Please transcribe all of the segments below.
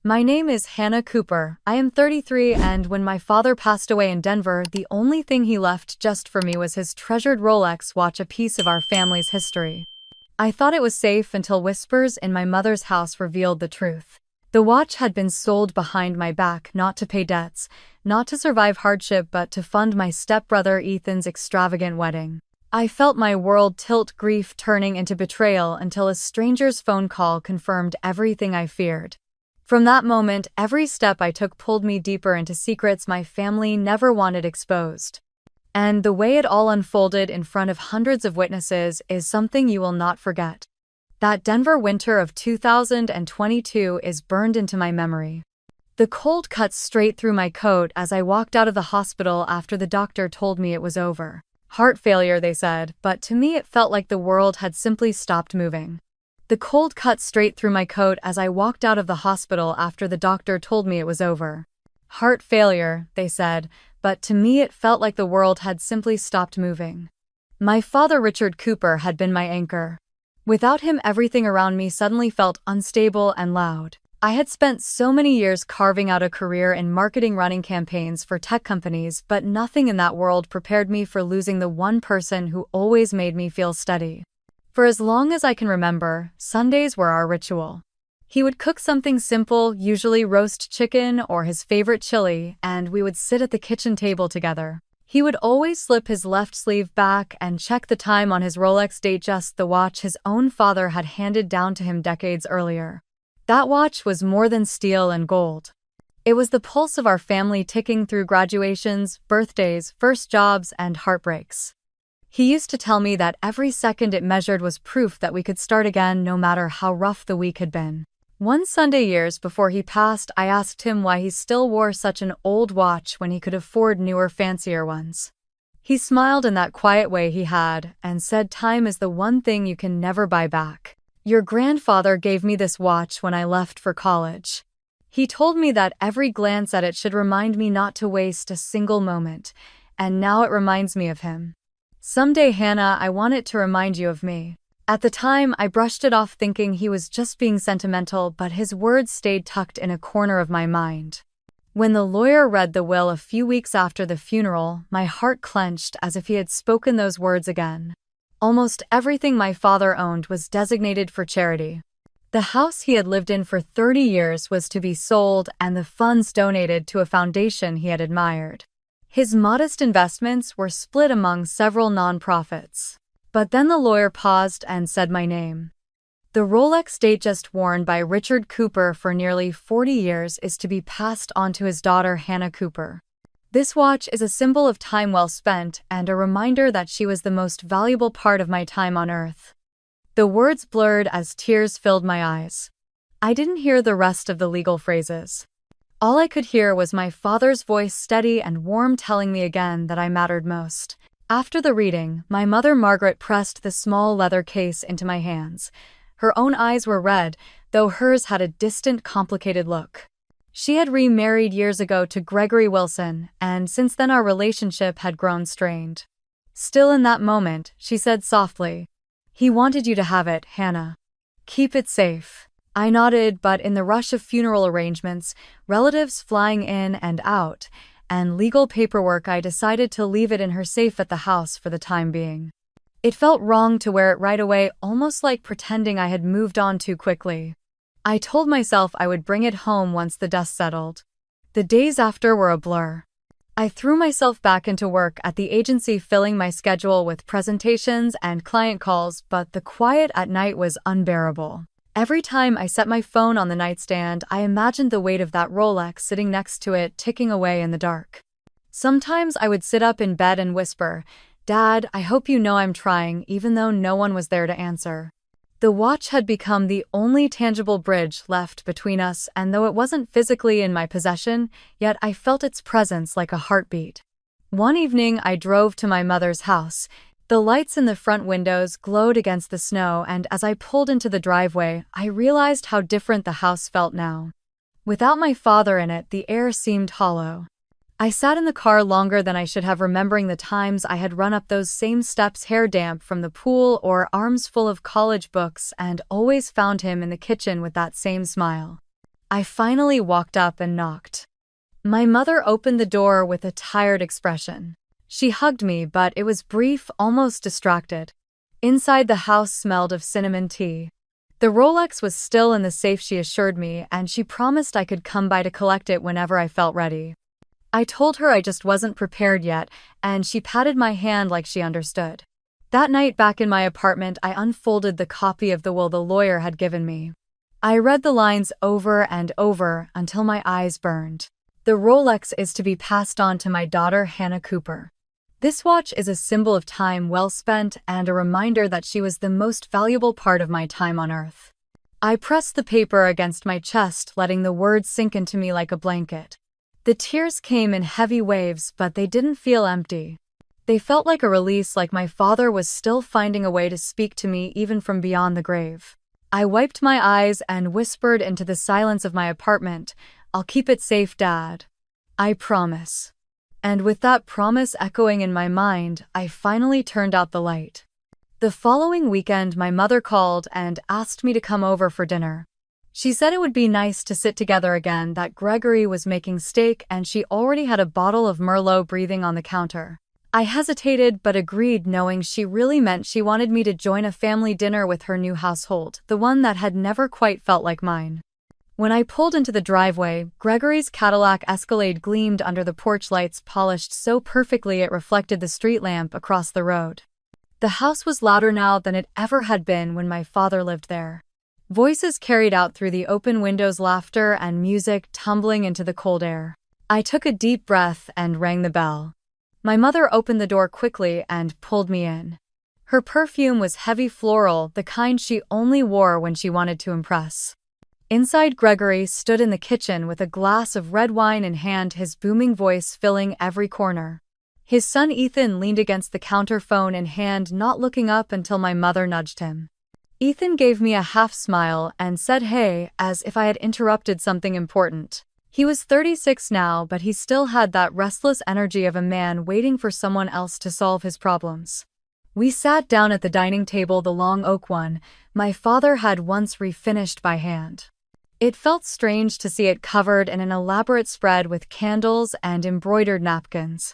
My name is Hannah Cooper. I am 33, and when my father passed away in Denver, the only thing he left just for me was his treasured Rolex watch, a piece of our family's history. I thought it was safe until whispers in my mother's house revealed the truth. The watch had been sold behind my back, not to pay debts, not to survive hardship, but to fund my stepbrother Ethan's extravagant wedding. I felt my world tilt, grief turning into betrayal, until a stranger's phone call confirmed everything I feared. From that moment, every step I took pulled me deeper into secrets my family never wanted exposed. And the way it all unfolded in front of hundreds of witnesses is something you will not forget. That Denver winter of 2022 is burned into my memory. The cold cut straight through my coat as I walked out of the hospital after the doctor told me it was over. Heart failure, they said, but to me it felt like the world had simply stopped moving. The cold cut straight through my coat as I walked out of the hospital after the doctor told me it was over. Heart failure, they said, but to me it felt like the world had simply stopped moving. My father, Richard Cooper, had been my anchor. Without him, everything around me suddenly felt unstable and loud. I had spent so many years carving out a career in marketing, running campaigns for tech companies, but nothing in that world prepared me for losing the one person who always made me feel steady. For as long as I can remember, Sundays were our ritual. He would cook something simple, usually roast chicken or his favorite chili, and we would sit at the kitchen table together. He would always slip his left sleeve back and check the time on his Rolex Datejust, the watch his own father had handed down to him decades earlier. That watch was more than steel and gold. It was the pulse of our family, ticking through graduations, birthdays, first jobs, and heartbreaks. He used to tell me that every second it measured was proof that we could start again, no matter how rough the week had been. One Sunday years before he passed, I asked him why he still wore such an old watch when he could afford newer, fancier ones. He smiled in that quiet way he had and said, "Time is the one thing you can never buy back. Your grandfather gave me this watch when I left for college. He told me that every glance at it should remind me not to waste a single moment, and now it reminds me of him. Someday, Hannah, I want it to remind you of me." At the time, I brushed it off, thinking he was just being sentimental, but his words stayed tucked in a corner of my mind. When the lawyer read the will a few weeks after the funeral, my heart clenched as if he had spoken those words again. Almost everything my father owned was designated for charity. The house he had lived in for 30 years was to be sold and the funds donated to a foundation he had admired. His modest investments were split among several nonprofits. But then the lawyer paused and said my name. The Rolex Datejust worn by Richard Cooper for nearly 40 years is to be passed on to his daughter Hannah Cooper. This watch is a symbol of time well spent and a reminder that she was the most valuable part of my time on Earth. The words blurred as tears filled my eyes. I didn't hear the rest of the legal phrases. All I could hear was my father's voice, steady and warm, telling me again that I mattered most. After the reading, my mother Margaret pressed the small leather case into my hands. Her own eyes were red, though hers had a distant, complicated look. She had remarried years ago to Gregory Wilson, and since then our relationship had grown strained. Still, in that moment, she said softly, "He wanted you to have it, Hannah. Keep it safe." I nodded, but in the rush of funeral arrangements, relatives flying in and out, and legal paperwork, I decided to leave it in her safe at the house for the time being. It felt wrong to wear it right away, almost like pretending I had moved on too quickly. I told myself I would bring it home once the dust settled. The days after were a blur. I threw myself back into work at the agency, filling my schedule with presentations and client calls, but the quiet at night was unbearable. Every time I set my phone on the nightstand, I imagined the weight of that Rolex sitting next to it, ticking away in the dark. Sometimes I would sit up in bed and whisper, "Dad, I hope you know I'm trying," even though no one was there to answer. The watch had become the only tangible bridge left between us, and though it wasn't physically in my possession, yet I felt its presence like a heartbeat. One evening, I drove to my mother's house. The lights in the front windows glowed against the snow, and as I pulled into the driveway, I realized how different the house felt now. Without my father in it, the air seemed hollow. I sat in the car longer than I should have, remembering the times I had run up those same steps, hair damp from the pool or arms full of college books, and always found him in the kitchen with that same smile. I finally walked up and knocked. My mother opened the door with a tired expression. She hugged me, but it was brief, almost distracted. Inside, the house smelled of cinnamon tea. The Rolex was still in the safe, she assured me, and she promised I could come by to collect it whenever I felt ready. I told her I just wasn't prepared yet, and she patted my hand like she understood. That night back in my apartment, I unfolded the copy of the will the lawyer had given me. I read the lines over and over until my eyes burned. The Rolex is to be passed on to my daughter Hannah Cooper. This watch is a symbol of time well spent and a reminder that she was the most valuable part of my time on Earth. I pressed the paper against my chest, letting the words sink into me like a blanket. The tears came in heavy waves, but they didn't feel empty. They felt like a release, like my father was still finding a way to speak to me even from beyond the grave. I wiped my eyes and whispered into the silence of my apartment, "I'll keep it safe, Dad. I promise." And with that promise echoing in my mind, I finally turned out the light. The following weekend, my mother called and asked me to come over for dinner. She said it would be nice to sit together again, that Gregory was making steak and she already had a bottle of Merlot breathing on the counter. I hesitated but agreed, knowing she really meant she wanted me to join a family dinner with her new household, the one that had never quite felt like mine. When I pulled into the driveway, Gregory's Cadillac Escalade gleamed under the porch lights, polished so perfectly it reflected the street lamp across the road. The house was louder now than it ever had been when my father lived there. Voices carried out through the open windows, laughter and music tumbling into the cold air. I took a deep breath and rang the bell. My mother opened the door quickly and pulled me in. Her perfume was heavy floral, the kind she only wore when she wanted to impress. Inside, Gregory stood in the kitchen with a glass of red wine in hand, his booming voice filling every corner. His son Ethan leaned against the counter, phone in hand, not looking up until my mother nudged him. Ethan gave me a half smile and said hey, as if I had interrupted something important. He was 36 now, but he still had that restless energy of a man waiting for someone else to solve his problems. We sat down at the dining table, the long oak one my father had once refinished by hand. It felt strange to see it covered in an elaborate spread with candles and embroidered napkins.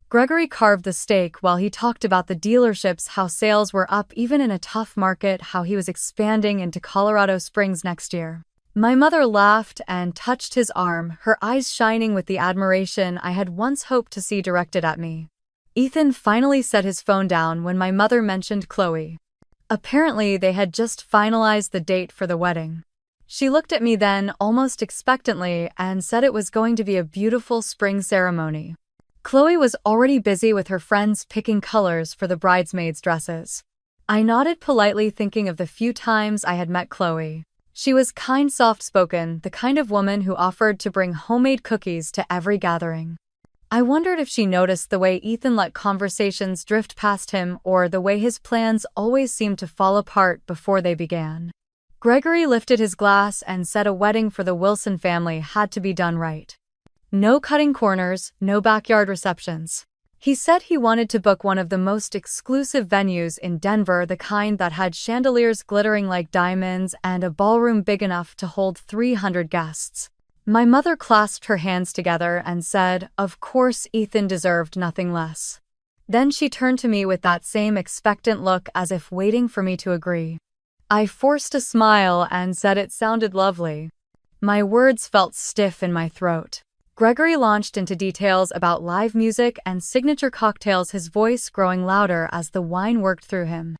Gregory carved the steak while he talked about the dealerships, how sales were up even in a tough market, how he was expanding into Colorado Springs next year. My mother laughed and touched his arm, her eyes shining with the admiration I had once hoped to see directed at me. Ethan finally set his phone down when my mother mentioned Chloe. Apparently, they had just finalized the date for the wedding. She looked at me then, almost expectantly, and said it was going to be a beautiful spring ceremony. Chloe was already busy with her friends picking colors for the bridesmaids' dresses. I nodded politely, thinking of the few times I had met Chloe. She was kind, soft-spoken, the kind of woman who offered to bring homemade cookies to every gathering. I wondered if she noticed the way Ethan let conversations drift past him, or the way his plans always seemed to fall apart before they began. Gregory lifted his glass and said a wedding for the Wilson family had to be done right. No cutting corners, no backyard receptions. He said he wanted to book one of the most exclusive venues in Denver, the kind that had chandeliers glittering like diamonds and a ballroom big enough to hold 300 guests. My mother clasped her hands together and said, "Of course, Ethan deserved nothing less." Then she turned to me with that same expectant look, as if waiting for me to agree. I forced a smile and said it sounded lovely. My words felt stiff in my throat. Gregory launched into details about live music and signature cocktails, his voice growing louder as the wine worked through him.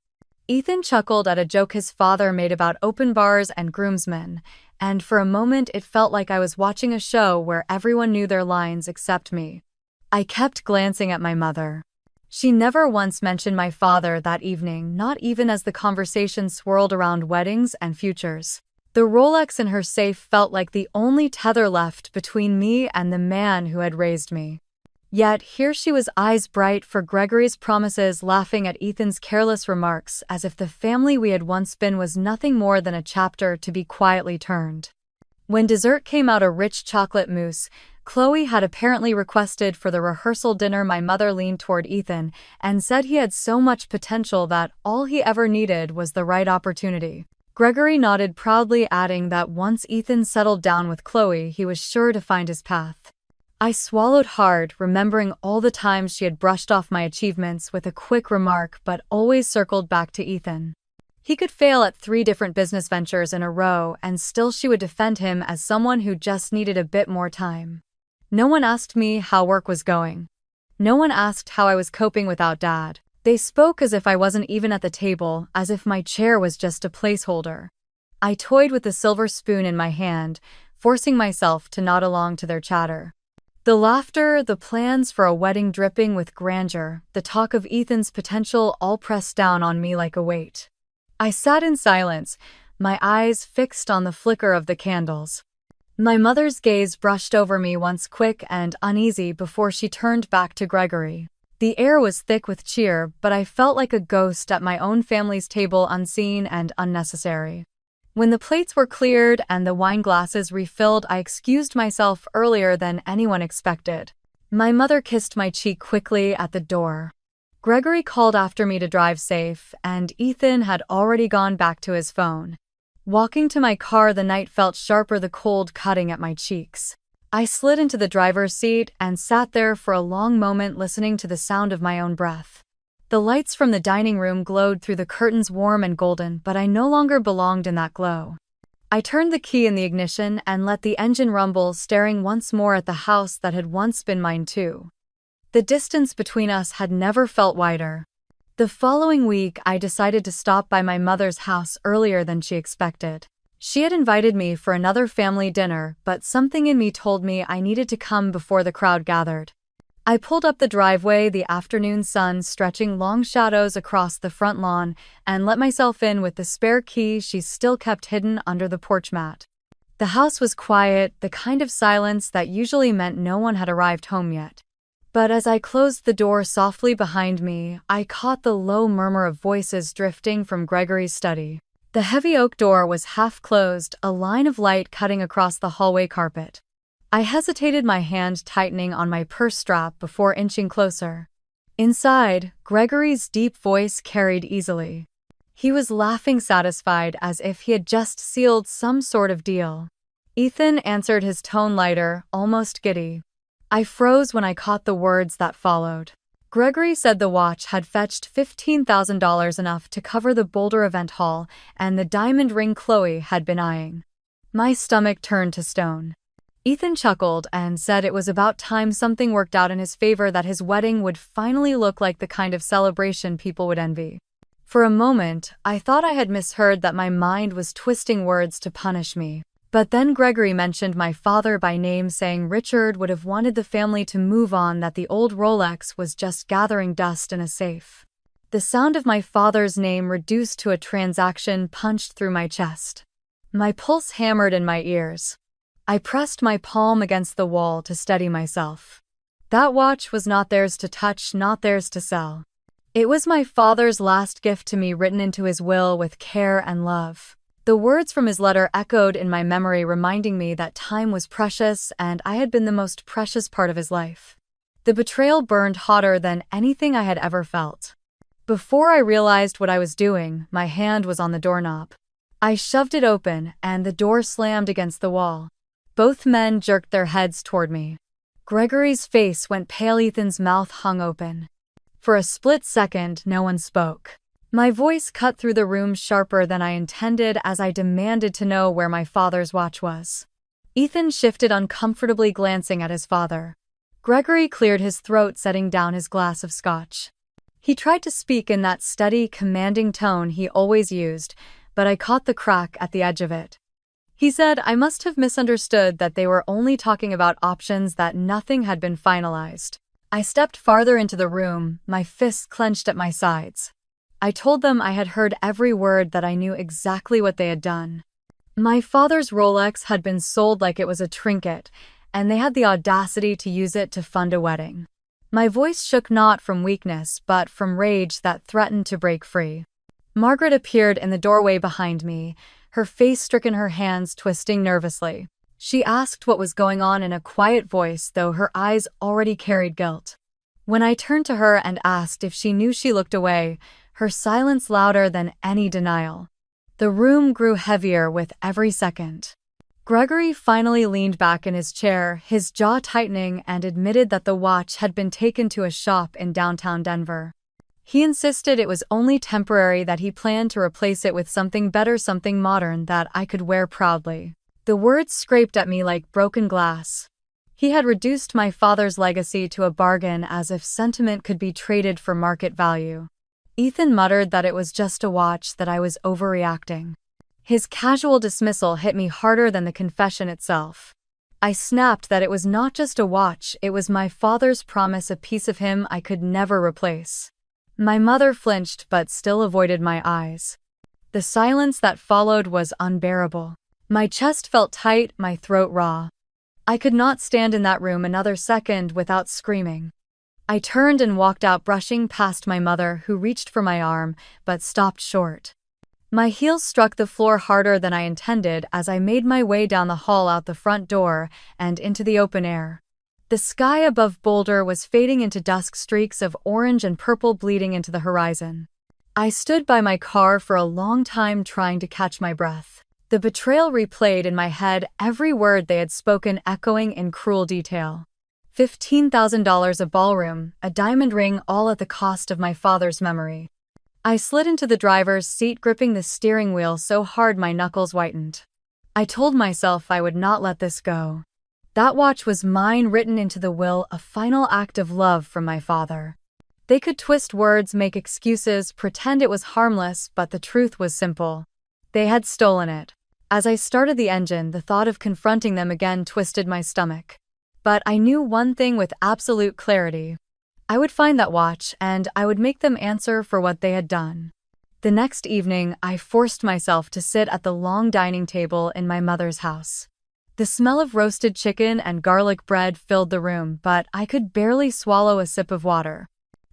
Ethan chuckled at a joke his father made about open bars and groomsmen, and for a moment it felt like I was watching a show where everyone knew their lines except me. I kept glancing at my mother. She never once mentioned my father that evening, not even as the conversation swirled around weddings and futures. The Rolex in her safe felt like the only tether left between me and the man who had raised me. Yet here she was, eyes bright for Gregory's promises, laughing at Ethan's careless remarks, as if the family we had once been was nothing more than a chapter to be quietly turned. When dessert came out, a rich chocolate mousse Chloe had apparently requested for the rehearsal dinner, my mother leaned toward Ethan and said he had so much potential that all he ever needed was the right opportunity. Gregory nodded proudly, adding that once Ethan settled down with Chloe, he was sure to find his path. I swallowed hard, remembering all the times she had brushed off my achievements with a quick remark but always circled back to Ethan. He could fail at 3 different business ventures in a row, and still she would defend him as someone who just needed a bit more time. No one asked me how work was going. No one asked how I was coping without Dad. They spoke as if I wasn't even at the table, as if my chair was just a placeholder. I toyed with the silver spoon in my hand, forcing myself to nod along to their chatter. The laughter, the plans for a wedding dripping with grandeur, the talk of Ethan's potential all pressed down on me like a weight. I sat in silence, my eyes fixed on the flicker of the candles. My mother's gaze brushed over me once, quick and uneasy, before she turned back to Gregory. The air was thick with cheer, but I felt like a ghost at my own family's table, unseen and unnecessary. When the plates were cleared and the wine glasses refilled, I excused myself earlier than anyone expected. My mother kissed my cheek quickly at the door. Gregory called after me to drive safe, and Ethan had already gone back to his phone. Walking to my car, the night felt sharper, the cold cutting at my cheeks. I slid into the driver's seat and sat there for a long moment, listening to the sound of my own breath. The lights from the dining room glowed through the curtains, warm and golden, but I no longer belonged in that glow. I turned the key in the ignition and let the engine rumble, staring once more at the house that had once been mine too. The distance between us had never felt wider. The following week, I decided to stop by my mother's house earlier than she expected. She had invited me for another family dinner, but something in me told me I needed to come before the crowd gathered. I pulled up the driveway, the afternoon sun stretching long shadows across the front lawn, and let myself in with the spare key she still kept hidden under the porch mat. The house was quiet, the kind of silence that usually meant no one had arrived home yet. But as I closed the door softly behind me, I caught the low murmur of voices drifting from Gregory's study. The heavy oak door was half closed, a line of light cutting across the hallway carpet. I hesitated, my hand tightening on my purse strap before inching closer. Inside, Gregory's deep voice carried easily. He was laughing, satisfied, as if he had just sealed some sort of deal. Ethan answered, his tone lighter, almost giddy. I froze when I caught the words that followed. Gregory said the watch had fetched $15,000, enough to cover the Boulder event hall, and the diamond ring Chloe had been eyeing. My stomach turned to stone. Ethan chuckled and said it was about time something worked out in his favor, that his wedding would finally look like the kind of celebration people would envy. For a moment, I thought I had misheard, that my mind was twisting words to punish me. But then Gregory mentioned my father by name, saying Richard would have wanted the family to move on, that the old Rolex was just gathering dust in a safe. The sound of my father's name reduced to a transaction punched through my chest. My pulse hammered in my ears. I pressed my palm against the wall to steady myself. That watch was not theirs to touch, not theirs to sell. It was my father's last gift to me, written into his will with care and love. The words from his letter echoed in my memory, reminding me that time was precious and I had been the most precious part of his life. The betrayal burned hotter than anything I had ever felt. Before I realized what I was doing, my hand was on the doorknob. I shoved it open, and the door slammed against the wall. Both men jerked their heads toward me. Gregory's face went pale, Ethan's mouth hung open. For a split second, no one spoke. My voice cut through the room sharper than I intended as I demanded to know where my father's watch was. Ethan shifted uncomfortably, glancing at his father. Gregory cleared his throat, setting down his glass of scotch. He tried to speak in that steady, commanding tone he always used, but I caught the crack at the edge of it. He said I must have misunderstood, that they were only talking about options, that nothing had been finalized. I stepped farther into the room, my fists clenched at my sides. I told them I had heard every word, that I knew exactly what they had done. My father's Rolex had been sold like it was a trinket, and they had the audacity to use it to fund a wedding. My voice shook, not from weakness but from rage that threatened to break free. Margaret appeared in the doorway behind me, her face stricken, her hands twisting nervously. She asked what was going on in a quiet voice, though her eyes already carried guilt. When I turned to her and asked if she knew, she looked away, her silence louder than any denial. The room grew heavier with every second. Gregory finally leaned back in his chair, his jaw tightening, and admitted that the watch had been taken to a shop in downtown Denver. He insisted it was only temporary, that he planned to replace it with something better, something modern that I could wear proudly. The words scraped at me like broken glass. He had reduced my father's legacy to a bargain, as if sentiment could be traded for market value. Ethan muttered that it was just a watch, that I was overreacting. His casual dismissal hit me harder than the confession itself. I snapped that it was not just a watch, it was my father's promise, a piece of him I could never replace. My mother flinched but still avoided my eyes. The silence that followed was unbearable. My chest felt tight, my throat raw. I could not stand in that room another second without screaming. I turned and walked out, brushing past my mother, who reached for my arm but stopped short. My heels struck the floor harder than I intended as I made my way down the hall, out the front door, and into the open air. The sky above Boulder was fading into dusk, streaks of orange and purple bleeding into the horizon. I stood by my car for a long time, trying to catch my breath. The betrayal replayed in my head, every word they had spoken echoing in cruel detail. $15,000, a ballroom, a diamond ring, all at the cost of my father's memory. I slid into the driver's seat, gripping the steering wheel so hard my knuckles whitened. I told myself I would not let this go. That watch was mine, written into the will, a final act of love from my father. They could twist words, make excuses, pretend it was harmless, but the truth was simple. They had stolen it. As I started the engine, the thought of confronting them again twisted my stomach. But I knew one thing with absolute clarity. I would find that watch, and I would make them answer for what they had done. The next evening, I forced myself to sit at the long dining table in my mother's house. The smell of roasted chicken and garlic bread filled the room, but I could barely swallow a sip of water.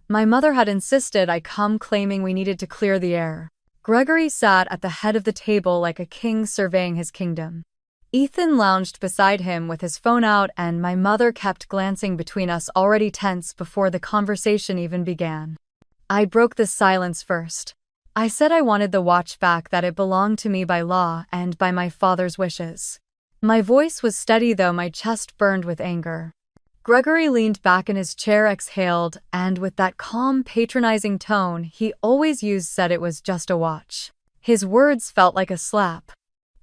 My mother had insisted I come, claiming we needed to clear the air. Gregory sat at the head of the table like a king surveying his kingdom. Ethan lounged beside him with his phone out, and my mother kept glancing between us, already tense before the conversation even began. I broke the silence first. I said I wanted the watch back, that it belonged to me by law and by my father's wishes. My voice was steady, though my chest burned with anger. Gregory leaned back in his chair, exhaled, and with that calm, patronizing tone he always used, said it was just a watch. His words felt like a slap.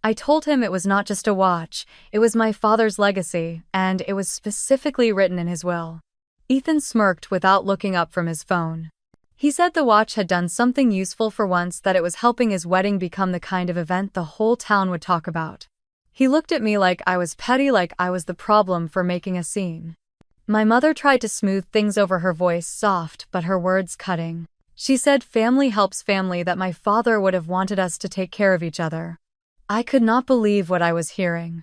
I told him it was not just a watch, it was my father's legacy, and it was specifically written in his will. Ethan smirked without looking up from his phone. He said the watch had done something useful for once, that it was helping his wedding become the kind of event the whole town would talk about. He looked at me like I was petty, like I was the problem for making a scene. My mother tried to smooth things over, her voice soft but her words cutting. She said family helps family, that my father would have wanted us to take care of each other. I could not believe what I was hearing.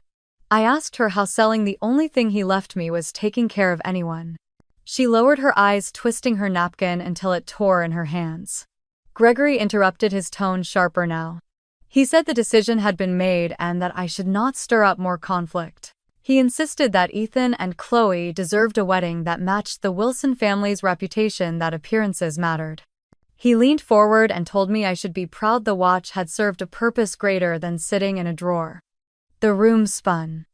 I asked her how selling the only thing he left me was taking care of anyone. She lowered her eyes, twisting her napkin until it tore in her hands. Gregory interrupted, his tone sharper now. He said the decision had been made and that I should not stir up more conflict. He insisted that Ethan and Chloe deserved a wedding that matched the Wilson family's reputation, that appearances mattered. He leaned forward and told me I should be proud the watch had served a purpose greater than sitting in a drawer. The room spun.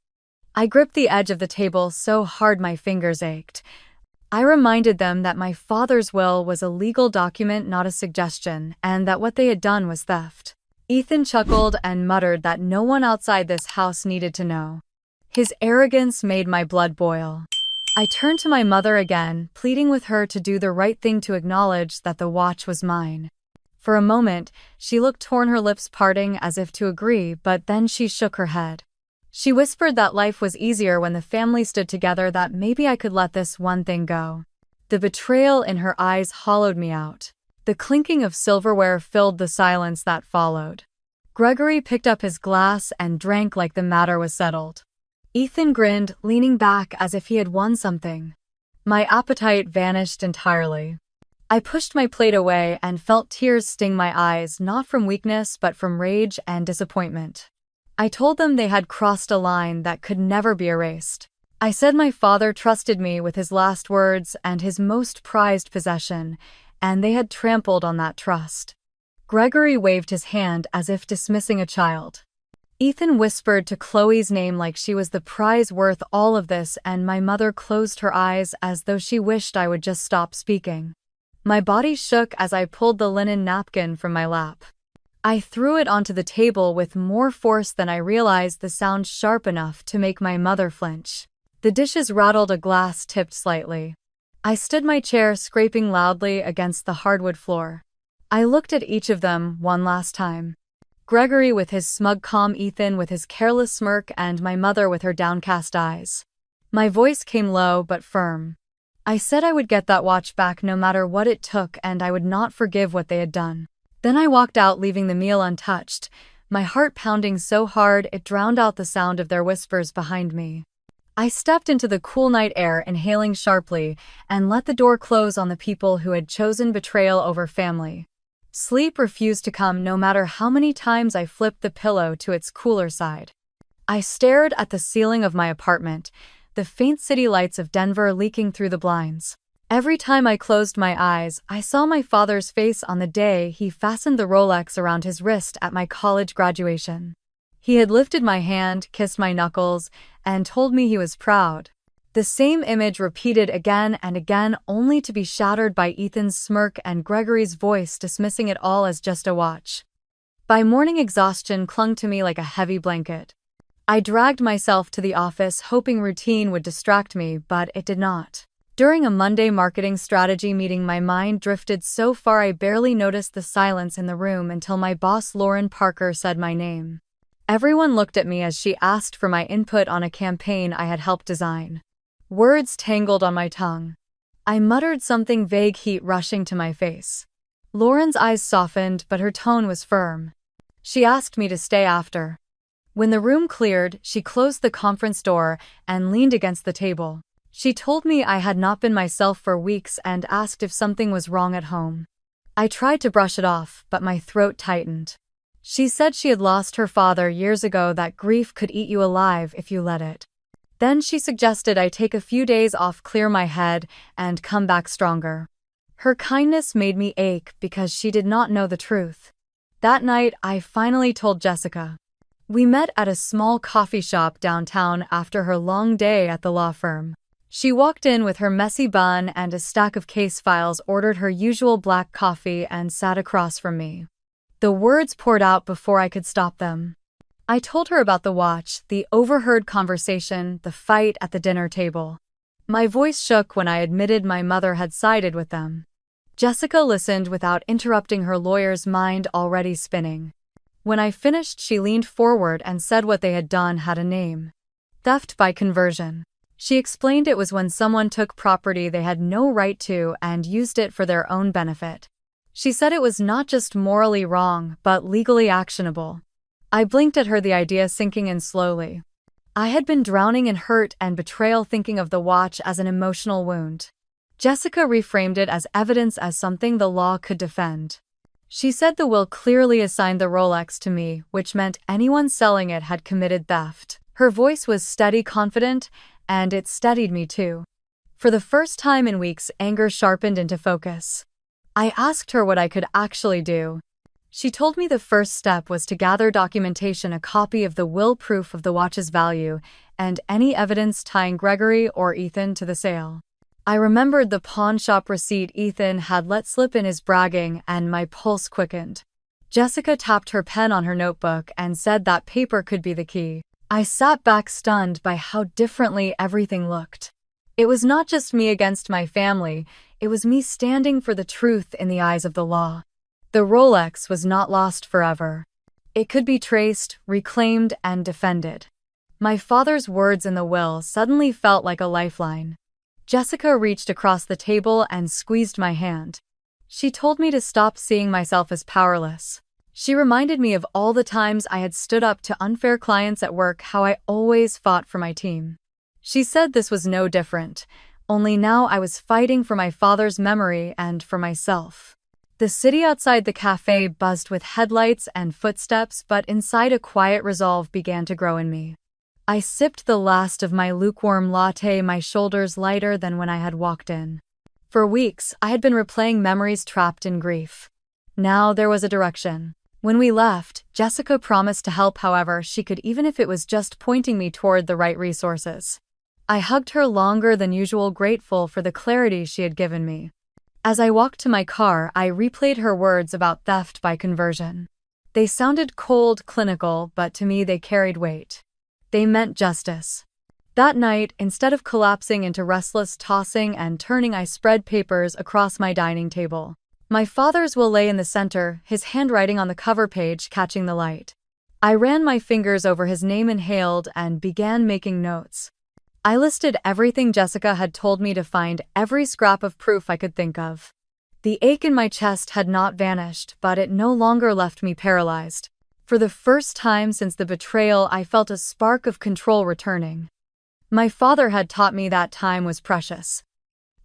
I gripped the edge of the table so hard my fingers ached. I reminded them that my father's will was a legal document, not a suggestion, and that what they had done was theft. Ethan chuckled and muttered that no one outside this house needed to know. His arrogance made my blood boil. I turned to my mother again, pleading with her to do the right thing, to acknowledge that the watch was mine. For a moment, she looked torn, her lips parting as if to agree, but then she shook her head. She whispered that life was easier when the family stood together, that maybe I could let this one thing go. The betrayal in her eyes hollowed me out. The clinking of silverware filled the silence that followed. Gregory picked up his glass and drank like the matter was settled. Ethan grinned, leaning back as if he had won something. My appetite vanished entirely. I pushed my plate away and felt tears sting my eyes, not from weakness but from rage and disappointment. I told them they had crossed a line that could never be erased. I said my father trusted me with his last words and his most prized possession, and they had trampled on that trust. Gregory waved his hand as if dismissing a child. Ethan whispered to Chloe's name like she was the prize worth all of this, and my mother closed her eyes as though she wished I would just stop speaking. My body shook as I pulled the linen napkin from my lap. I threw it onto the table with more force than I realized, the sound sharp enough to make my mother flinch. The dishes rattled, a glass tipped slightly. I stood my chair, scraping loudly against the hardwood floor. I looked at each of them one last time. Gregory with his smug calm, Ethan with his careless smirk, and my mother with her downcast eyes. My voice came low but firm. I said I would get that watch back no matter what it took, and I would not forgive what they had done. Then I walked out, leaving the meal untouched, my heart pounding so hard it drowned out the sound of their whispers behind me. I stepped into the cool night air, inhaling sharply, and let the door close on the people who had chosen betrayal over family. Sleep refused to come, no matter how many times I flipped the pillow to its cooler side. I stared at the ceiling of my apartment, the faint city lights of Denver leaking through the blinds. Every time I closed my eyes, I saw my father's face on the day he fastened the Rolex around his wrist at my college graduation. He had lifted my hand, kissed my knuckles, and told me he was proud. The same image repeated again and again, only to be shattered by Ethan's smirk and Gregory's voice dismissing it all as just a watch. By morning, exhaustion clung to me like a heavy blanket. I dragged myself to the office, hoping routine would distract me, but it did not. During a Monday marketing strategy meeting, my mind drifted so far I barely noticed the silence in the room until my boss Lauren Parker said my name. Everyone looked at me as she asked for my input on a campaign I had helped design. Words tangled on my tongue. I muttered something vague, heat rushing to my face. Lauren's eyes softened, but her tone was firm. She asked me to stay after. When the room cleared, she closed the conference door and leaned against the table. She told me I had not been myself for weeks and asked if something was wrong at home. I tried to brush it off, but my throat tightened. She said she had lost her father years ago, that grief could eat you alive if you let it. Then she suggested I take a few days off, clear my head, and come back stronger. Her kindness made me ache because she did not know the truth. That night, I finally told Jessica. We met at a small coffee shop downtown after her long day at the law firm. She walked in with her messy bun and a stack of case files, ordered her usual black coffee, and sat across from me. The words poured out before I could stop them. I told her about the watch, the overheard conversation, the fight at the dinner table. My voice shook when I admitted my mother had sided with them. Jessica listened without interrupting, her lawyer's mind already spinning. When I finished, she leaned forward and said what they had done had a name. Theft by conversion. She explained it was when someone took property they had no right to and used it for their own benefit. She said it was not just morally wrong, but legally actionable. I blinked at her, the idea sinking in slowly. I had been drowning in hurt and betrayal, thinking of the watch as an emotional wound. Jessica reframed it as evidence, as something the law could defend. She said the will clearly assigned the Rolex to me, which meant anyone selling it had committed theft. Her voice was steady, confident, and it steadied me too. For the first time in weeks, anger sharpened into focus. I asked her what I could actually do. She told me the first step was to gather documentation, a copy of the will, proof of the watch's value, and any evidence tying Gregory or Ethan to the sale. I remembered the pawn shop receipt Ethan had let slip in his bragging, and my pulse quickened. Jessica tapped her pen on her notebook and said that paper could be the key. I sat back, stunned by how differently everything looked. It was not just me against my family, it was me standing for the truth in the eyes of the law. The Rolex was not lost forever. It could be traced, reclaimed, and defended. My father's words in the will suddenly felt like a lifeline. Jessica reached across the table and squeezed my hand. She told me to stop seeing myself as powerless. She reminded me of all the times I had stood up to unfair clients at work, how I always fought for my team. She said this was no different, only now I was fighting for my father's memory and for myself. The city outside the cafe buzzed with headlights and footsteps, but inside a quiet resolve began to grow in me. I sipped the last of my lukewarm latte, my shoulders lighter than when I had walked in. For weeks, I had been replaying memories trapped in grief. Now there was a direction. When we left, Jessica promised to help however she could, even if it was just pointing me toward the right resources. I hugged her longer than usual, grateful for the clarity she had given me. As I walked to my car, I replayed her words about theft by conversion. They sounded cold, clinical, but to me they carried weight. They meant justice. That night, instead of collapsing into restless tossing and turning, I spread papers across my dining table. My father's will lay in the center, his handwriting on the cover page catching the light. I ran my fingers over his name, inhaled, and began making notes. I listed everything Jessica had told me to find, every scrap of proof I could think of. The ache in my chest had not vanished, but it no longer left me paralyzed. For the first time since the betrayal, I felt a spark of control returning. My father had taught me that time was precious.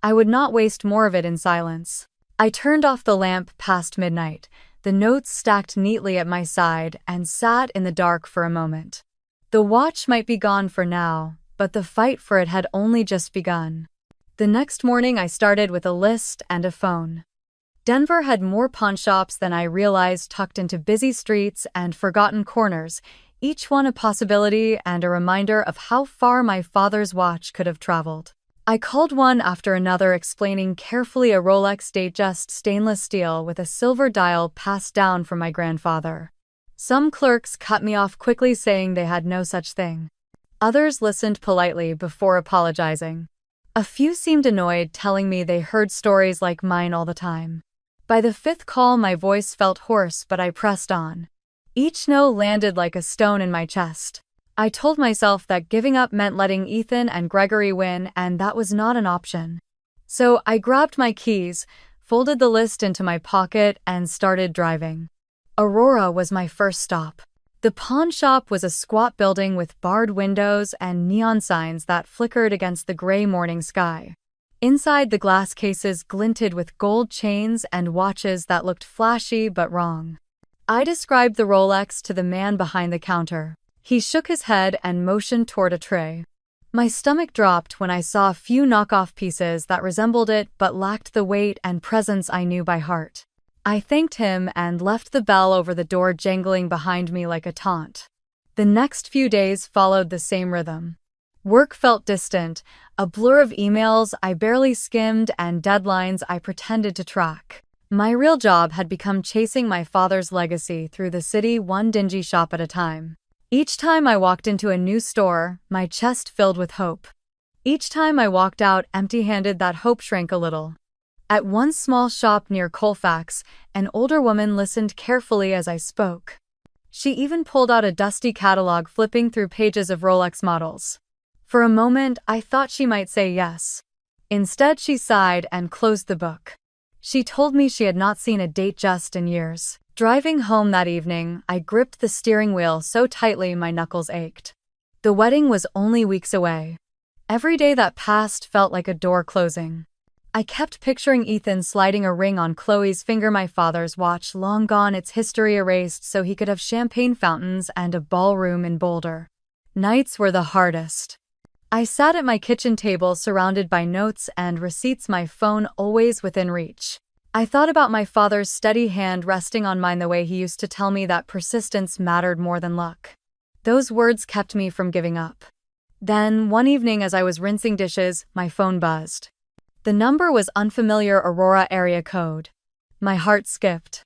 I would not waste more of it in silence. I turned off the lamp past midnight, the notes stacked neatly at my side, and sat in the dark for a moment. The watch might be gone for now, but the fight for it had only just begun. The next morning I started with a list and a phone. Denver had more pawnshops than I realized, tucked into busy streets and forgotten corners, each one a possibility and a reminder of how far my father's watch could have traveled. I called one after another, explaining carefully a Rolex Datejust stainless steel with a silver dial passed down from my grandfather. Some clerks cut me off quickly, saying they had no such thing. Others listened politely before apologizing. A few seemed annoyed, telling me they heard stories like mine all the time. By the fifth call, my voice felt hoarse, but I pressed on. Each no landed like a stone in my chest. I told myself that giving up meant letting Ethan and Gregory win, and that was not an option. So I grabbed my keys, folded the list into my pocket, and started driving. Aurora was my first stop. The pawn shop was a squat building with barred windows and neon signs that flickered against the gray morning sky. Inside, the glass cases glinted with gold chains and watches that looked flashy but wrong. I described the Rolex to the man behind the counter. He shook his head and motioned toward a tray. My stomach dropped when I saw a few knockoff pieces that resembled it but lacked the weight and presence I knew by heart. I thanked him and left the bell over the door jangling behind me like a taunt. The next few days followed the same rhythm. Work felt distant, a blur of emails I barely skimmed and deadlines I pretended to track. My real job had become chasing my father's legacy through the city, one dingy shop at a time. Each time I walked into a new store, my chest filled with hope. Each time I walked out empty-handed, that hope shrank a little. At one small shop near Colfax, an older woman listened carefully as I spoke. She even pulled out a dusty catalog, flipping through pages of Rolex models. For a moment, I thought she might say yes. Instead, she sighed and closed the book. She told me she had not seen a Datejust in years. Driving home that evening, I gripped the steering wheel so tightly my knuckles ached. The wedding was only weeks away. Every day that passed felt like a door closing. I kept picturing Ethan sliding a ring on Chloe's finger, my father's watch long gone, its history erased so he could have champagne fountains and a ballroom in Boulder. Nights were the hardest. I sat at my kitchen table surrounded by notes and receipts, my phone always within reach. I thought about my father's steady hand resting on mine, the way he used to tell me that persistence mattered more than luck. Those words kept me from giving up. Then, one evening as I was rinsing dishes, my phone buzzed. The number was unfamiliar, Aurora area code. My heart skipped.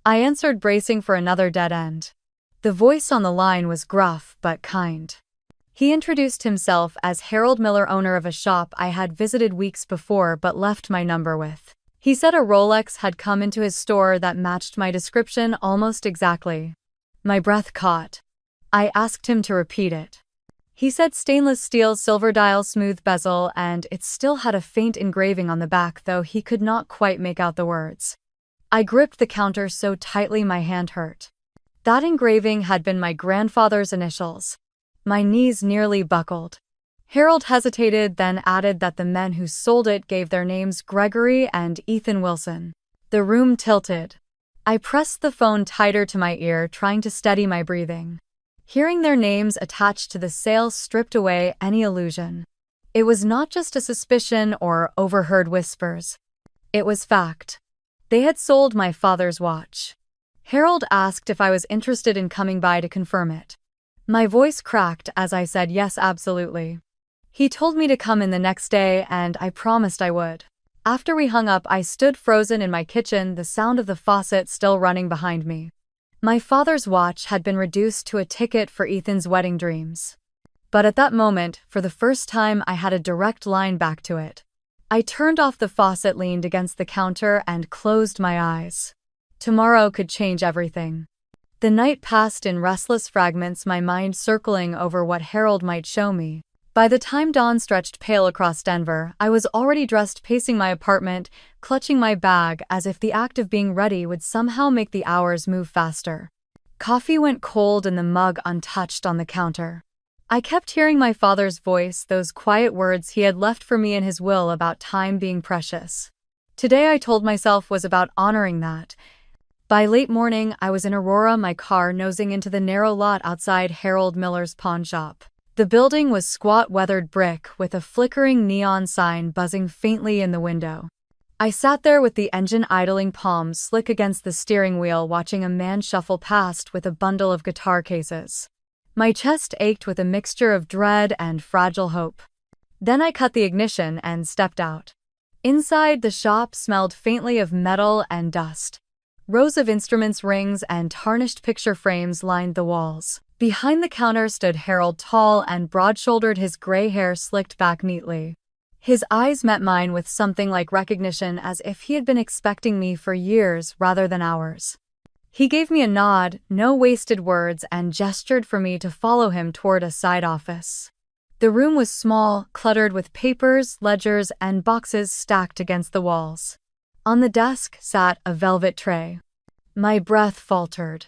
I answered, bracing for another dead end. The voice on the line was gruff but kind. He introduced himself as Harold Miller, owner of a shop I had visited weeks before but left my number with. He said a Rolex had come into his store that matched my description almost exactly. My breath caught. I asked him to repeat it. He said stainless steel, silver dial, smooth bezel, and it still had a faint engraving on the back, though he could not quite make out the words. I gripped the counter so tightly my hand hurt. That engraving had been my grandfather's initials. My knees nearly buckled. Harold hesitated, then added that the men who sold it gave their names, Gregory and Ethan Wilson. The room tilted. I pressed the phone tighter to my ear, trying to steady my breathing. Hearing their names attached to the sale stripped away any illusion. It was not just a suspicion or overheard whispers. It was fact. They had sold my father's watch. Harold asked if I was interested in coming by to confirm it. My voice cracked as I said yes, absolutely. He told me to come in the next day, and I promised I would. After we hung up, I stood frozen in my kitchen, the sound of the faucet still running behind me. My father's watch had been reduced to a ticket for Ethan's wedding dreams. But at that moment, for the first time, I had a direct line back to it. I turned off the faucet, leaned against the counter, and closed my eyes. Tomorrow could change everything. The night passed in restless fragments, my mind circling over what Harold might show me. By the time dawn stretched pale across Denver, I was already dressed, pacing my apartment, clutching my bag as if the act of being ready would somehow make the hours move faster. Coffee went cold and the mug untouched on the counter. I kept hearing my father's voice, those quiet words he had left for me in his will about time being precious. Today, I told myself, was about honoring that. By late morning, I was in Aurora, my car nosing into the narrow lot outside Harold Miller's pawn shop. The building was squat weathered brick with a flickering neon sign buzzing faintly in the window. I sat there with the engine idling, palms slick against the steering wheel, watching a man shuffle past with a bundle of guitar cases. My chest ached with a mixture of dread and fragile hope. Then I cut the ignition and stepped out. Inside, the shop smelled faintly of metal and dust. Rows of instruments, rings, and tarnished picture frames lined the walls. Behind the counter stood Harold, tall and broad-shouldered, his gray hair slicked back neatly. His eyes met mine with something like recognition, as if he had been expecting me for years rather than hours. He gave me a nod, no wasted words, and gestured for me to follow him toward a side office. The room was small, cluttered with papers, ledgers, and boxes stacked against the walls. On the desk sat a velvet tray. My breath faltered.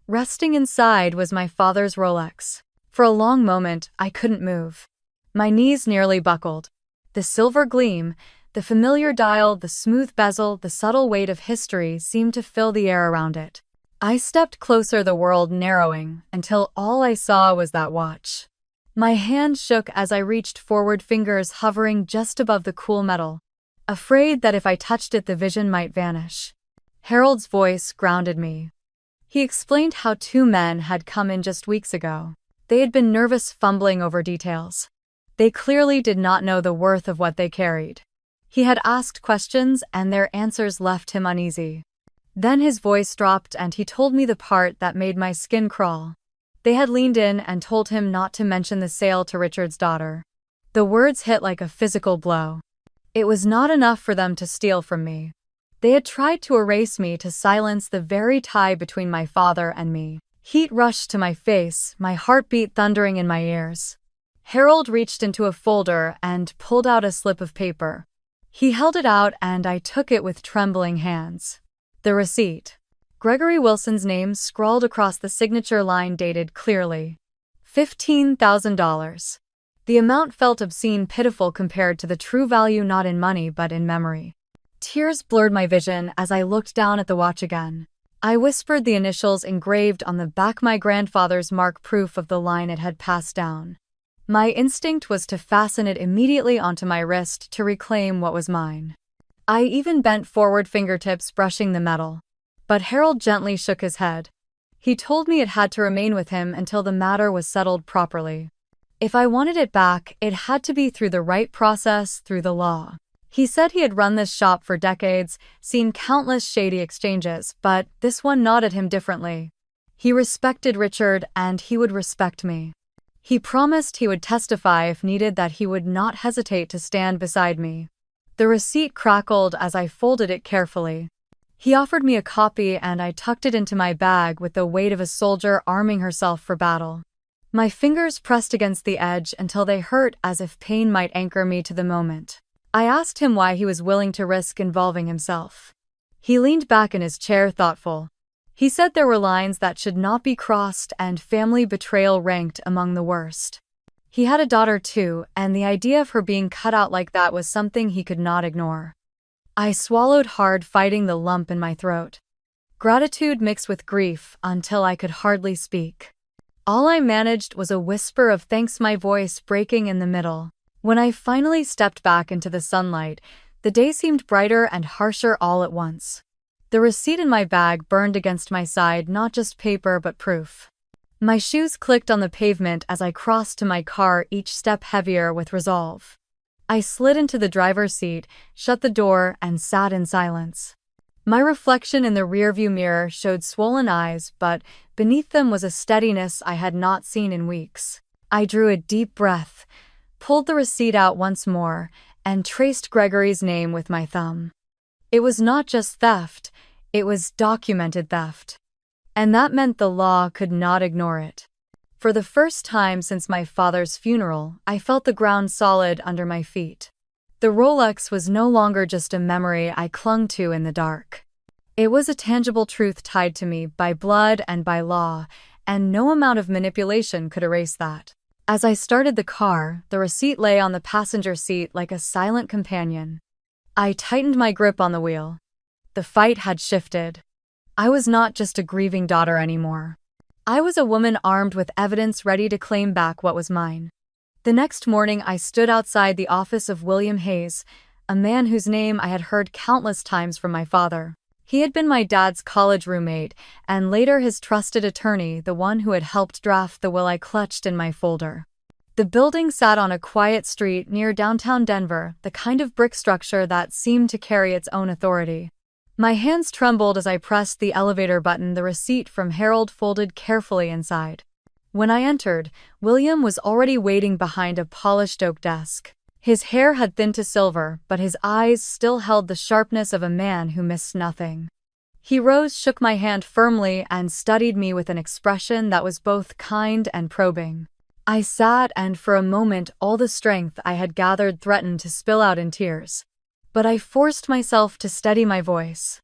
Resting inside was my father's Rolex. For a long moment, I couldn't move. My knees nearly buckled. The silver gleam, the familiar dial, the smooth bezel, the subtle weight of history seemed to fill the air around it. I stepped closer, the world narrowing, until all I saw was that watch. My hand shook as I reached forward, fingers hovering just above the cool metal, afraid that if I touched it, the vision might vanish. Harold's voice grounded me. He explained how two men had come in just weeks ago. They had been nervous, fumbling over details. They clearly did not know the worth of what they carried. He had asked questions, and their answers left him uneasy. Then his voice dropped, and he told me the part that made my skin crawl. They had leaned in and told him not to mention the sale to Richard's daughter. The words hit like a physical blow. It was not enough for them to steal from me. They had tried to erase me, to silence the very tie between my father and me. Heat rushed to my face, my heartbeat thundering in my ears. Harold reached into a folder and pulled out a slip of paper. He held it out, and I took it with trembling hands. The receipt. Gregory Wilson's name scrawled across the signature line, dated clearly. $15,000. The amount felt obscene, pitiful compared to the true value, not in money but in memory. Tears blurred my vision as I looked down at the watch again. I whispered the initials engraved on the back, my grandfather's mark, proof of the line it had passed down. My instinct was to fasten it immediately onto my wrist to reclaim what was mine. I even bent forward, fingertips brushing the metal. But Harold gently shook his head. He told me it had to remain with him until the matter was settled properly. If I wanted it back, it had to be through the right process, through the law. He said he had run this shop for decades, seen countless shady exchanges, but this one nodded him differently. He respected Richard, and he would respect me. He promised he would testify if needed, that he would not hesitate to stand beside me. The receipt crackled as I folded it carefully. He offered me a copy, and I tucked it into my bag with the weight of a soldier arming herself for battle. My fingers pressed against the edge until they hurt, as if pain might anchor me to the moment. I asked him why he was willing to risk involving himself. He leaned back in his chair, thoughtful. He said there were lines that should not be crossed, and family betrayal ranked among the worst. He had a daughter too, and the idea of her being cut out like that was something he could not ignore. I swallowed hard, fighting the lump in my throat. Gratitude mixed with grief until I could hardly speak. All I managed was a whisper of thanks, my voice breaking in the middle. When I finally stepped back into the sunlight, the day seemed brighter and harsher all at once. The receipt in my bag burned against my side, not just paper but proof. My shoes clicked on the pavement as I crossed to my car, each step heavier with resolve. I slid into the driver's seat, shut the door, and sat in silence. My reflection in the rearview mirror showed swollen eyes, but beneath them was a steadiness I had not seen in weeks. I drew a deep breath, pulled the receipt out once more, and traced Gregory's name with my thumb. It was not just theft, it was documented theft. And that meant the law could not ignore it. For the first time since my father's funeral, I felt the ground solid under my feet. The Rolex was no longer just a memory I clung to in the dark. It was a tangible truth tied to me by blood and by law, and no amount of manipulation could erase that. As I started the car, the receipt lay on the passenger seat like a silent companion. I tightened my grip on the wheel. The fight had shifted. I was not just a grieving daughter anymore. I was a woman armed with evidence, ready to claim back what was mine. The next morning, I stood outside the office of William Hayes, a man whose name I had heard countless times from my father. He had been my dad's college roommate, and later his trusted attorney, the one who had helped draft the will I clutched in my folder. The building sat on a quiet street near downtown Denver, the kind of brick structure that seemed to carry its own authority. My hands trembled as I pressed the elevator button, the receipt from Harold folded carefully inside. When I entered, William was already waiting behind a polished oak desk. His hair had thinned to silver, but his eyes still held the sharpness of a man who missed nothing. He rose, shook my hand firmly, and studied me with an expression that was both kind and probing. I sat, and for a moment all the strength I had gathered threatened to spill out in tears. But I forced myself to steady my voice.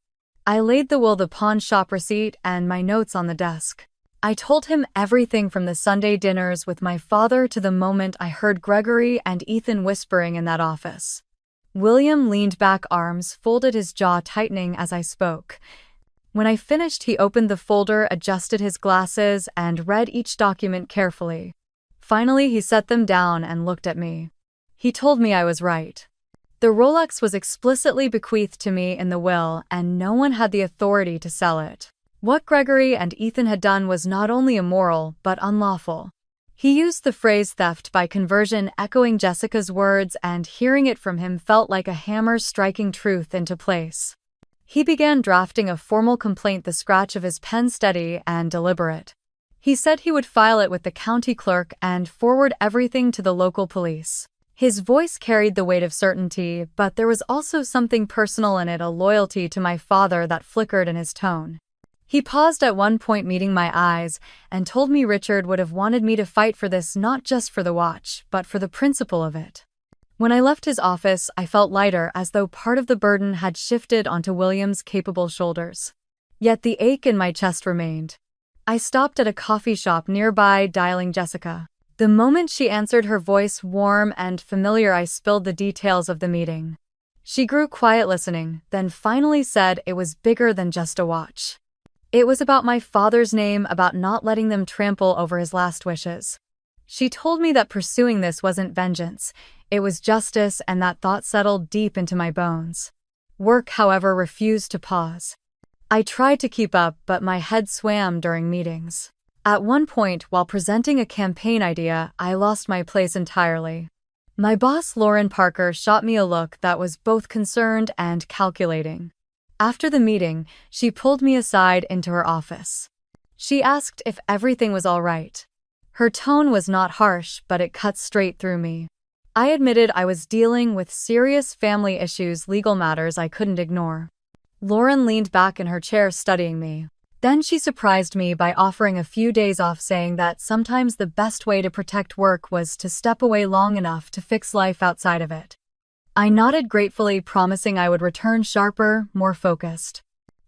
I laid the will, the pawn shop receipt, and my notes on the desk. I told him everything from the Sunday dinners with my father to the moment I heard Gregory and Ethan whispering in that office. William leaned back, arms folded, his jaw tightening as I spoke. When I finished, he opened the folder, adjusted his glasses, and read each document carefully. Finally, he set them down and looked at me. He told me I was right. The Rolex was explicitly bequeathed to me in the will, and no one had the authority to sell it. What Gregory and Ethan had done was not only immoral, but unlawful. He used the phrase theft by conversion, echoing Jessica's words, and hearing it from him felt like a hammer striking truth into place. He began drafting a formal complaint, the scratch of his pen steady and deliberate. He said he would file it with the county clerk and forward everything to the local police. His voice carried the weight of certainty, but there was also something personal in it, a loyalty to my father that flickered in his tone. He paused at one point, meeting my eyes, and told me Richard would have wanted me to fight for this, not just for the watch, but for the principle of it. When I left his office, I felt lighter, as though part of the burden had shifted onto William's capable shoulders. Yet the ache in my chest remained. I stopped at a coffee shop nearby, dialing Jessica. The moment she answered, her voice warm and familiar, I spilled the details of the meeting. She grew quiet, listening, then finally said it was bigger than just a watch. It was about my father's name, about not letting them trample over his last wishes. She told me that pursuing this wasn't vengeance, it was justice, and that thought settled deep into my bones. Work, however, refused to pause. I tried to keep up, but my head swam during meetings. At one point, while presenting a campaign idea, I lost my place entirely. My boss, Lauren Parker, shot me a look that was both concerned and calculating. After the meeting, she pulled me aside into her office. She asked if everything was all right. Her tone was not harsh, but it cut straight through me. I admitted I was dealing with serious family issues, legal matters I couldn't ignore. Lauren leaned back in her chair, studying me. Then she surprised me by offering a few days off, saying that sometimes the best way to protect work was to step away long enough to fix life outside of it. I nodded gratefully, promising I would return sharper, more focused.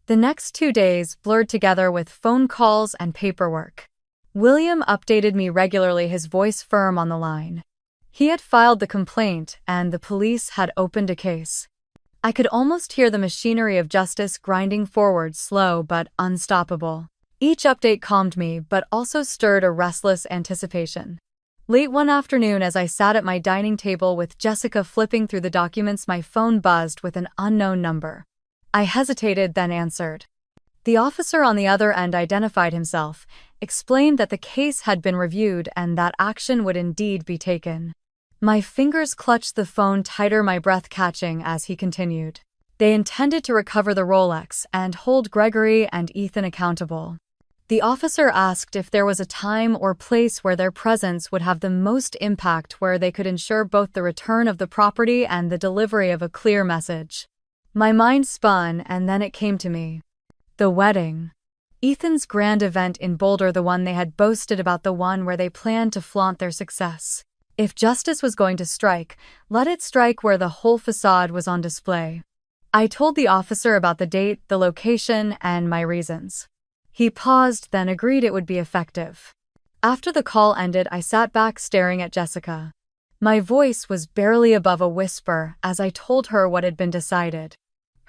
The next 2 days blurred together with phone calls and paperwork. William updated me regularly, his voice firm on the line. He had filed the complaint, and the police had opened a case. I could almost hear the machinery of justice grinding forward, slow but unstoppable. Each update calmed me, but also stirred a restless anticipation. Late one afternoon, as I sat at my dining table with Jessica flipping through the documents, my phone buzzed with an unknown number. I hesitated, then answered. The officer on the other end identified himself, explained that the case had been reviewed and that action would indeed be taken. My fingers clutched the phone tighter, my breath catching as he continued. They intended to recover the Rolex and hold Gregory and Ethan accountable. The officer asked if there was a time or place where their presence would have the most impact, where they could ensure both the return of the property and the delivery of a clear message. My mind spun, and then it came to me. The wedding. Ethan's grand event in Boulder, the one they had boasted about, the one where they planned to flaunt their success. If justice was going to strike, let it strike where the whole facade was on display. I told the officer about the date, the location, and my reasons. He paused, then agreed it would be effective. After the call ended, I sat back staring at Jessica. My voice was barely above a whisper as I told her what had been decided.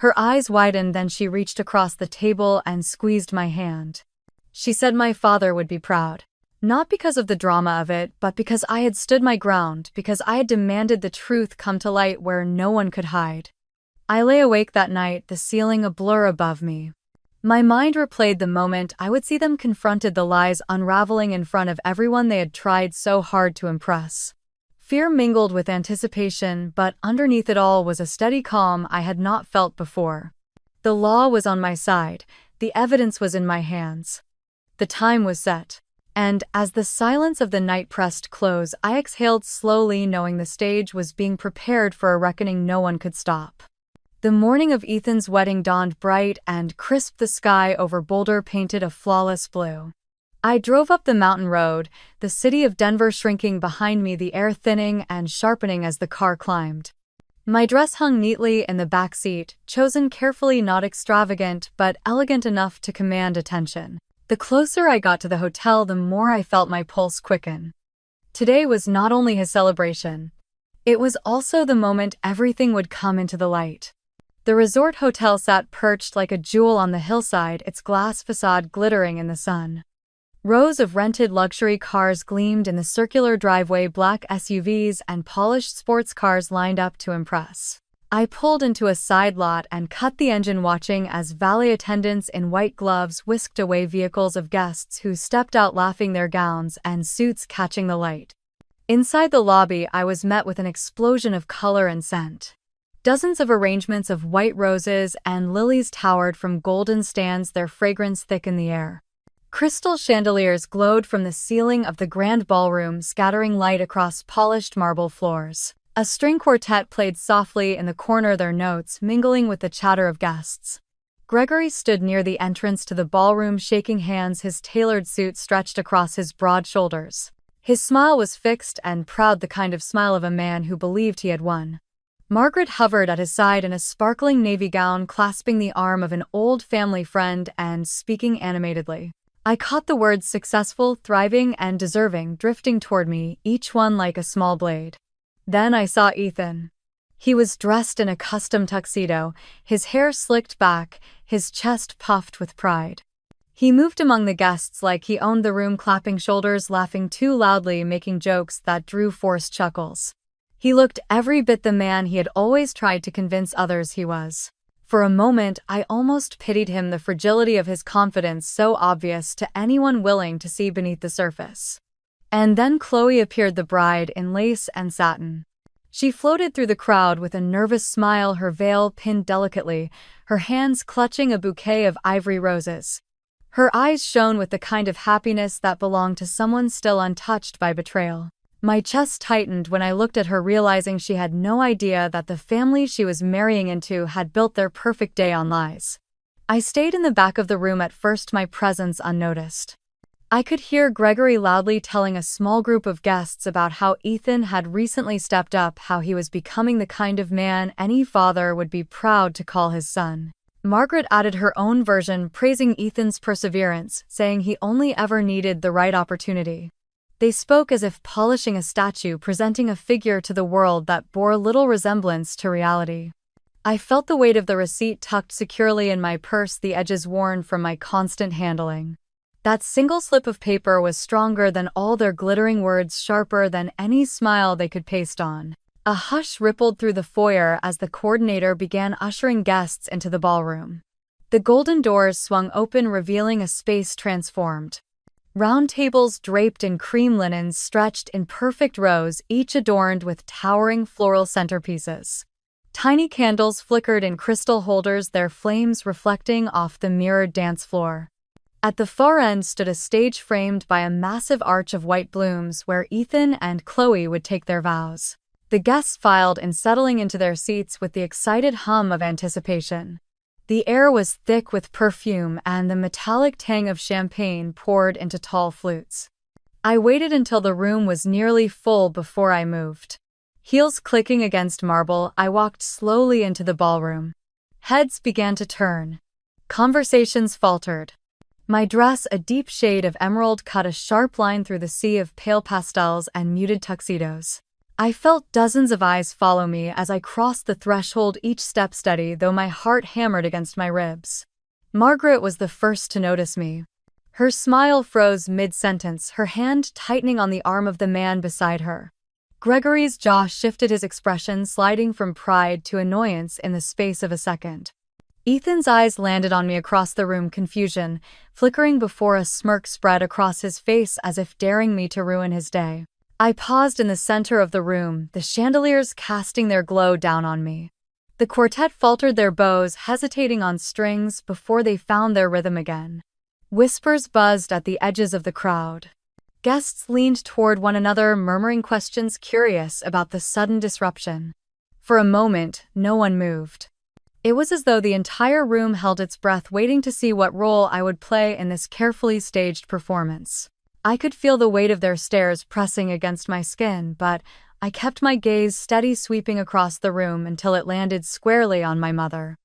Her eyes widened, then she reached across the table and squeezed my hand. She said my father would be proud. Not because of the drama of it, but because I had stood my ground, because I had demanded the truth come to light where no one could hide. I lay awake that night, the ceiling a blur above me. My mind replayed the moment I would see them confronted, the lies unraveling in front of everyone they had tried so hard to impress. Fear mingled with anticipation, but underneath it all was a steady calm I had not felt before. The law was on my side, the evidence was in my hands. The time was set. And, as the silence of the night pressed close, I exhaled slowly, knowing the stage was being prepared for a reckoning no one could stop. The morning of Ethan's wedding dawned bright and crisp, the sky over Boulder painted a flawless blue. I drove up the mountain road, the city of Denver shrinking behind me, the air thinning and sharpening as the car climbed. My dress hung neatly in the back seat, chosen carefully, not extravagant but elegant enough to command attention. The closer I got to the hotel, the more I felt my pulse quicken. Today was not only his celebration. It was also the moment everything would come into the light. The resort hotel sat perched like a jewel on the hillside, its glass facade glittering in the sun. Rows of rented luxury cars gleamed in the circular driveway, black SUVs and polished sports cars lined up to impress. I pulled into a side lot and cut the engine, watching as valet attendants in white gloves whisked away vehicles of guests who stepped out laughing, their gowns and suits catching the light. Inside the lobby, I was met with an explosion of color and scent. Dozens of arrangements of white roses and lilies towered from golden stands, their fragrance thick in the air. Crystal chandeliers glowed from the ceiling of the grand ballroom, scattering light across polished marble floors. A string quartet played softly in the corner, their notes mingling with the chatter of guests. Gregory stood near the entrance to the ballroom, shaking hands, his tailored suit stretched across his broad shoulders. His smile was fixed and proud, the kind of smile of a man who believed he had won. Margaret hovered at his side in a sparkling navy gown, clasping the arm of an old family friend and speaking animatedly. I caught the words successful, thriving, and deserving drifting toward me, each one like a small blade. Then I saw Ethan. He was dressed in a custom tuxedo, his hair slicked back, his chest puffed with pride. He moved among the guests like he owned the room, clapping shoulders, laughing too loudly, making jokes that drew forced chuckles. He looked every bit the man he had always tried to convince others he was. For a moment, I almost pitied him, the fragility of his confidence so obvious to anyone willing to see beneath the surface. And then Chloe appeared, the bride in lace and satin. She floated through the crowd with a nervous smile, her veil pinned delicately, her hands clutching a bouquet of ivory roses. Her eyes shone with the kind of happiness that belonged to someone still untouched by betrayal. My chest tightened when I looked at her, realizing she had no idea that the family she was marrying into had built their perfect day on lies. I stayed in the back of the room, at first my presence unnoticed. I could hear Gregory loudly telling a small group of guests about how Ethan had recently stepped up, how he was becoming the kind of man any father would be proud to call his son. Margaret added her own version, praising Ethan's perseverance, saying he only ever needed the right opportunity. They spoke as if polishing a statue, presenting a figure to the world that bore little resemblance to reality. I felt the weight of the receipt tucked securely in my purse, the edges worn from my constant handling. That single slip of paper was stronger than all their glittering words, sharper than any smile they could paste on. A hush rippled through the foyer as the coordinator began ushering guests into the ballroom. The golden doors swung open, revealing a space transformed. Round tables draped in cream linens stretched in perfect rows, each adorned with towering floral centerpieces. Tiny candles flickered in crystal holders, their flames reflecting off the mirrored dance floor. At the far end stood a stage framed by a massive arch of white blooms where Ethan and Chloe would take their vows. The guests filed in, settling into their seats with the excited hum of anticipation. The air was thick with perfume, and the metallic tang of champagne poured into tall flutes. I waited until the room was nearly full before I moved. Heels clicking against marble, I walked slowly into the ballroom. Heads began to turn. Conversations faltered. My dress, a deep shade of emerald, cut a sharp line through the sea of pale pastels and muted tuxedos. I felt dozens of eyes follow me as I crossed the threshold, each step steady, though my heart hammered against my ribs. Margaret was the first to notice me. Her smile froze mid-sentence, her hand tightening on the arm of the man beside her. Gregory's jaw shifted, his expression sliding from pride to annoyance in the space of a second. Ethan's eyes landed on me across the room, confusion flickering before a smirk spread across his face as if daring me to ruin his day. I paused in the center of the room, the chandeliers casting their glow down on me. The quartet faltered their bows, hesitating on strings before they found their rhythm again. Whispers buzzed at the edges of the crowd. Guests leaned toward one another, murmuring questions, curious about the sudden disruption. For a moment, no one moved. It was as though the entire room held its breath, waiting to see what role I would play in this carefully staged performance. I could feel the weight of their stares pressing against my skin, but I kept my gaze steady, sweeping across the room until it landed squarely on my mother.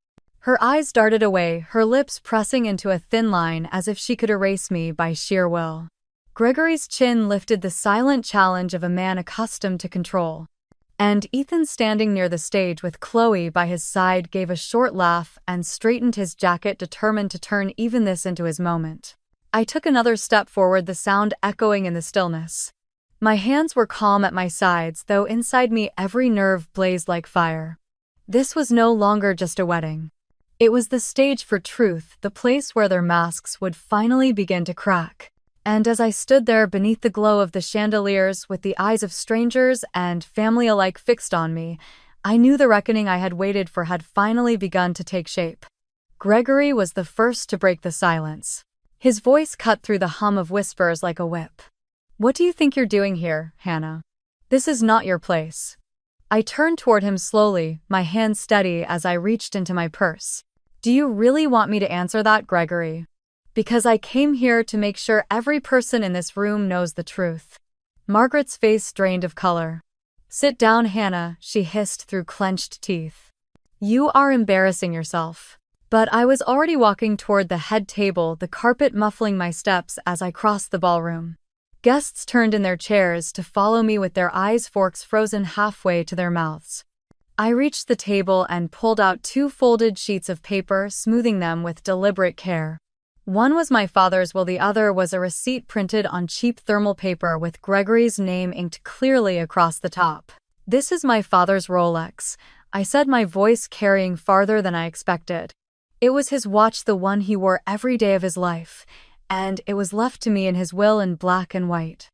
Her eyes darted away, her lips pressing into a thin line as if she could erase me by sheer will. Gregory's chin lifted, the silent challenge of a man accustomed to control. And Ethan, standing near the stage with Chloe by his side, gave a short laugh and straightened his jacket, determined to turn even this into his moment. I took another step forward, the sound echoing in the stillness. My hands were calm at my sides, though inside me every nerve blazed like fire. This was no longer just a wedding. It was the stage for truth, the place where their masks would finally begin to crack. And as I stood there beneath the glow of the chandeliers, with the eyes of strangers and family alike fixed on me, I knew the reckoning I had waited for had finally begun to take shape. Gregory was the first to break the silence. His voice cut through the hum of whispers like a whip. "What do you think you're doing here, Hannah? This is not your place." I turned toward him slowly, my hand steady as I reached into my purse. "Do you really want me to answer that, Gregory? Because I came here to make sure every person in this room knows the truth." Margaret's face drained of color. "Sit down, Hannah," she hissed through clenched teeth. "You are embarrassing yourself." But I was already walking toward the head table, the carpet muffling my steps as I crossed the ballroom. Guests turned in their chairs to follow me with their eyes forks frozen halfway to their mouths. I reached the table and pulled out 2 folded sheets of paper, smoothing them with deliberate care. One was my father's will, the other was a receipt printed on cheap thermal paper with Gregory's name inked clearly across the top. "This is my father's Rolex," I said, my voice carrying farther than I expected. It was his watch, the one he wore every day of his life, and it was left to me in his will in black and white.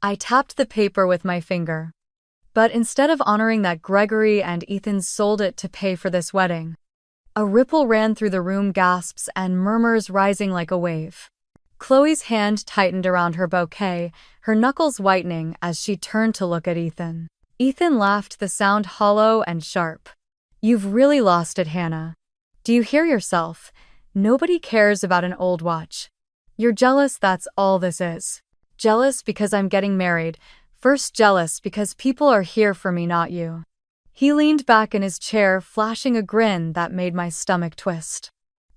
I tapped the paper with my finger. But instead of honoring that, Gregory and Ethan sold it to pay for this wedding. A ripple ran through the room, gasps and murmurs rising like a wave. Chloe's hand tightened around her bouquet, her knuckles whitening as she turned to look at Ethan. Ethan laughed, the sound hollow and sharp. "You've really lost it, Hannah. Do you hear yourself? Nobody cares about an old watch. You're jealous, that's all this is. Jealous because I'm getting married. First jealous because people are here for me, not you." He leaned back in his chair, flashing a grin that made my stomach twist.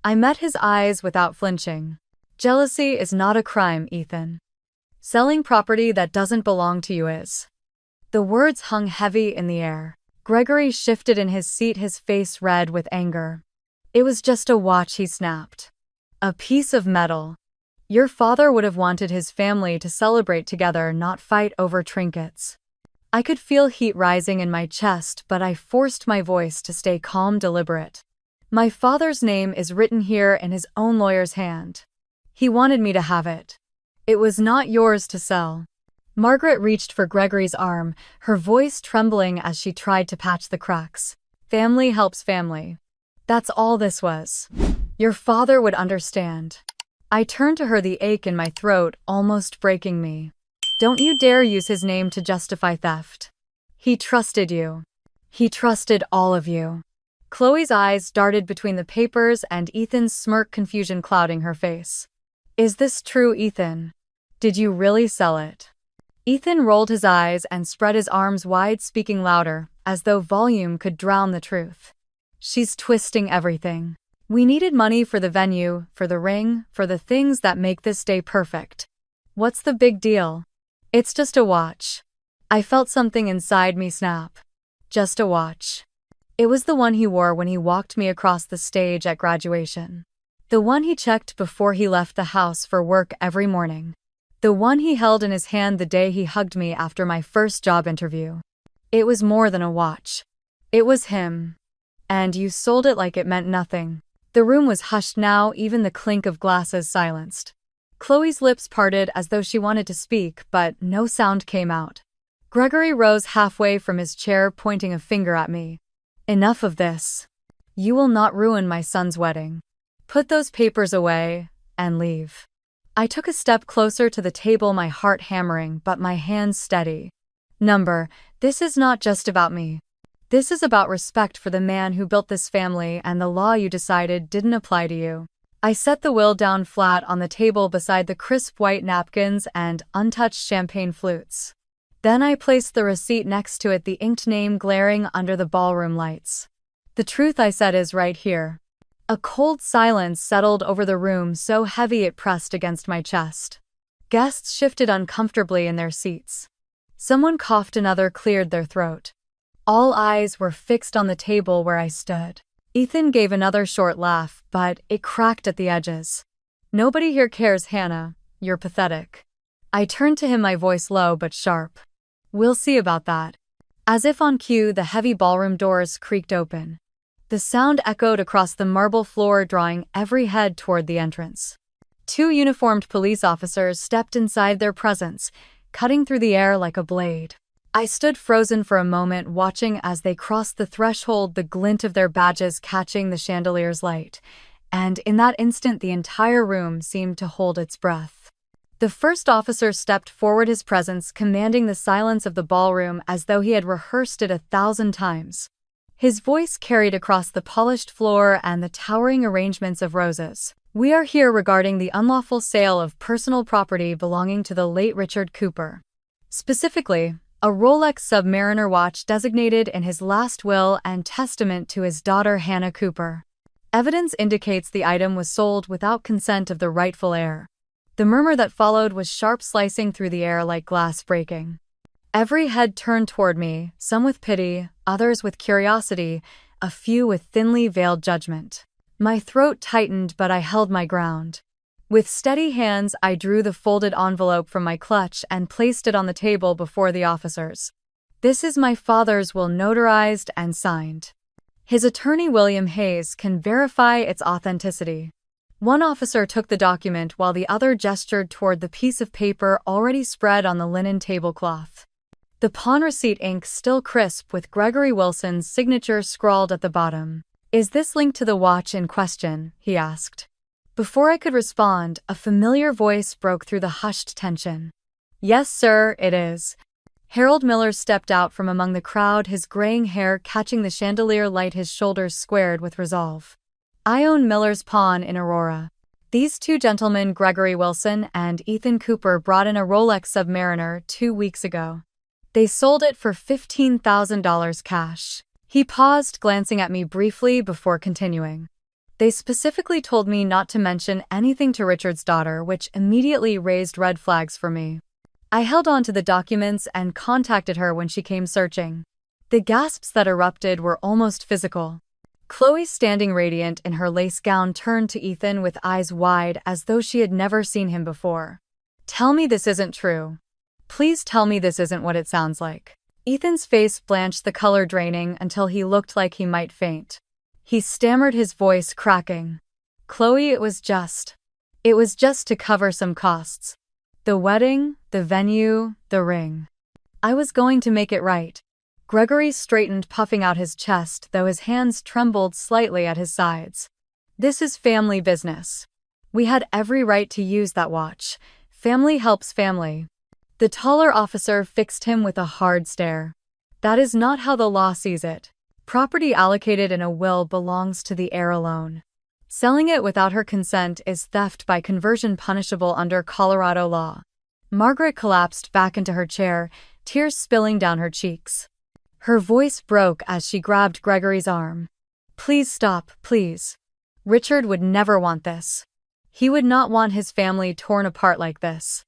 I met his eyes without flinching. "Jealousy is not a crime, Ethan. Selling property that doesn't belong to you is." The words hung heavy in the air. Gregory shifted in his seat, his face red with anger. "It was just a watch," he snapped. "A piece of metal. Your father would have wanted his family to celebrate together, not fight over trinkets." I could feel heat rising in my chest, but I forced my voice to stay calm, deliberate. My father's name is written here in his own lawyer's hand. He wanted me to have it. It was not yours to sell. Margaret reached for Gregory's arm, her voice trembling as she tried to patch the cracks. Family helps family. That's all this was. Your father would understand. I turned to her, the ache in my throat almost breaking me. Don't you dare use his name to justify theft. He trusted you. He trusted all of you. Chloe's eyes darted between the papers and Ethan's smirk, confusion clouding her face. Is this true, Ethan? Did you really sell it? Ethan rolled his eyes and spread his arms wide, speaking louder, as though volume could drown the truth. She's twisting everything. We needed money for the venue, for the ring, for the things that make this day perfect. What's the big deal? It's just a watch. I felt something inside me snap. Just a watch. It was the one he wore when he walked me across the stage at graduation. The one he checked before he left the house for work every morning. The one he held in his hand the day he hugged me after my first job interview. It was more than a watch. It was him. And you sold it like it meant nothing. The room was hushed now, even the clink of glasses silenced. Chloe's lips parted as though she wanted to speak, but no sound came out. Gregory rose halfway from his chair, pointing a finger at me. Enough of this. You will not ruin my son's wedding. Put those papers away and leave. I took a step closer to the table, my heart hammering, but my hands steady. This is not just about me. This is about respect for the man who built this family and the law you decided didn't apply to you. I set the will down flat on the table beside the crisp white napkins and untouched champagne flutes. Then I placed the receipt next to it, the inked name glaring under the ballroom lights. The truth, I said, is right here. A cold silence settled over the room, so heavy it pressed against my chest. Guests shifted uncomfortably in their seats. Someone coughed, another cleared their throat. All eyes were fixed on the table where I stood. Ethan gave another short laugh, but it cracked at the edges. Nobody here cares, Hannah. You're pathetic. I turned to him, my voice low but sharp. We'll see about that. As if on cue, the heavy ballroom doors creaked open. The sound echoed across the marble floor, drawing every head toward the entrance. 2 uniformed police officers stepped inside, their presence cutting through the air like a blade. I stood frozen for a moment, watching as they crossed the threshold, the glint of their badges catching the chandelier's light, and in that instant the entire room seemed to hold its breath. The first officer stepped forward, his presence commanding the silence of the ballroom as though he had rehearsed it 1,000 times. His voice carried across the polished floor and the towering arrangements of roses. We are here regarding the unlawful sale of personal property belonging to the late Richard Cooper. Specifically, a Rolex Submariner watch designated in his last will and testament to his daughter Hannah Cooper. Evidence indicates the item was sold without consent of the rightful heir. The murmur that followed was sharp, slicing through the air like glass breaking. Every head turned toward me, some with pity, others with curiosity, a few with thinly veiled judgment. My throat tightened, but I held my ground. With steady hands, I drew the folded envelope from my clutch and placed it on the table before the officers. This is my father's will, notarized and signed. His attorney, William Hayes, can verify its authenticity. One officer took the document while the other gestured toward the piece of paper already spread on the linen tablecloth. The pawn receipt, ink still crisp with Gregory Wilson's signature scrawled at the bottom. Is this linked to the watch in question? He asked. Before I could respond, a familiar voice broke through the hushed tension. Yes, sir, it is. Harold Miller stepped out from among the crowd, his graying hair catching the chandelier light, his shoulders squared with resolve. I own Miller's Pawn in Aurora. These 2 gentlemen, Gregory Wilson and Ethan Cooper, brought in a Rolex Submariner 2 weeks ago. They sold it for $15,000 cash. He paused, glancing at me briefly before continuing. They specifically told me not to mention anything to Richard's daughter, which immediately raised red flags for me. I held on to the documents and contacted her when she came searching. The gasps that erupted were almost physical. Chloe, standing radiant in her lace gown, turned to Ethan with eyes wide as though she had never seen him before. Tell me this isn't true. Please tell me this isn't what it sounds like. Ethan's face blanched, the color draining until he looked like he might faint. He stammered, his voice cracking. Chloe, it was just to cover some costs. The wedding, the venue, the ring. I was going to make it right. Gregory straightened, puffing out his chest, though his hands trembled slightly at his sides. This is family business. We had every right to use that watch. Family helps family. The taller officer fixed him with a hard stare. That is not how the law sees it. Property allocated in a will belongs to the heir alone. Selling it without her consent is theft by conversion, punishable under Colorado law. Margaret collapsed back into her chair, tears spilling down her cheeks. Her voice broke as she grabbed Gregory's arm. Please stop, please. Richard would never want this. He would not want his family torn apart like this.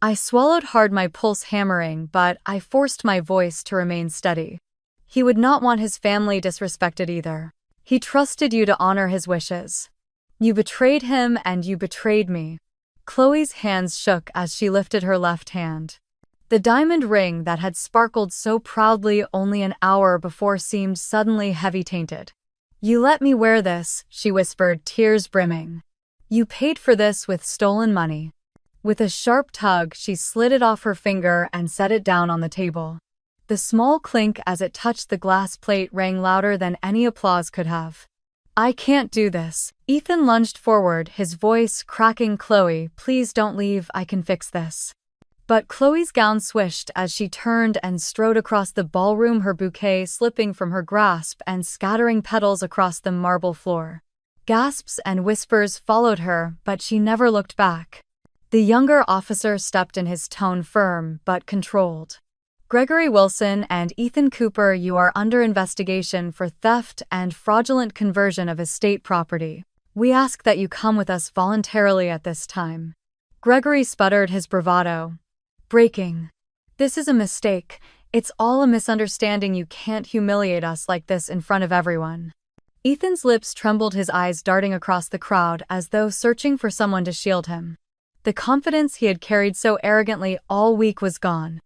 I swallowed hard, my pulse hammering, but I forced my voice to remain steady. He would not want his family disrespected either. He trusted you to honor his wishes. You betrayed him and you betrayed me. Chloe's hands shook as she lifted her left hand. The diamond ring that had sparkled so proudly only an hour before seemed suddenly heavy-tainted. You let me wear this, she whispered, tears brimming. You paid for this with stolen money. With a sharp tug, she slid it off her finger and set it down on the table. The small clink as it touched the glass plate rang louder than any applause could have. I can't do this. Ethan lunged forward, his voice cracking. Chloe, please don't leave, I can fix this. But Chloe's gown swished as she turned and strode across the ballroom, her bouquet slipping from her grasp and scattering petals across the marble floor. Gasps and whispers followed her, but she never looked back. The younger officer stepped in, his tone firm but controlled. Gregory Wilson and Ethan Cooper, you are under investigation for theft and fraudulent conversion of estate property. We ask that you come with us voluntarily at this time. Gregory sputtered, his bravado breaking. This is a mistake. It's all a misunderstanding. You can't humiliate us like this in front of everyone. Ethan's lips trembled, his eyes darting across the crowd as though searching for someone to shield him. The confidence he had carried so arrogantly all week was gone.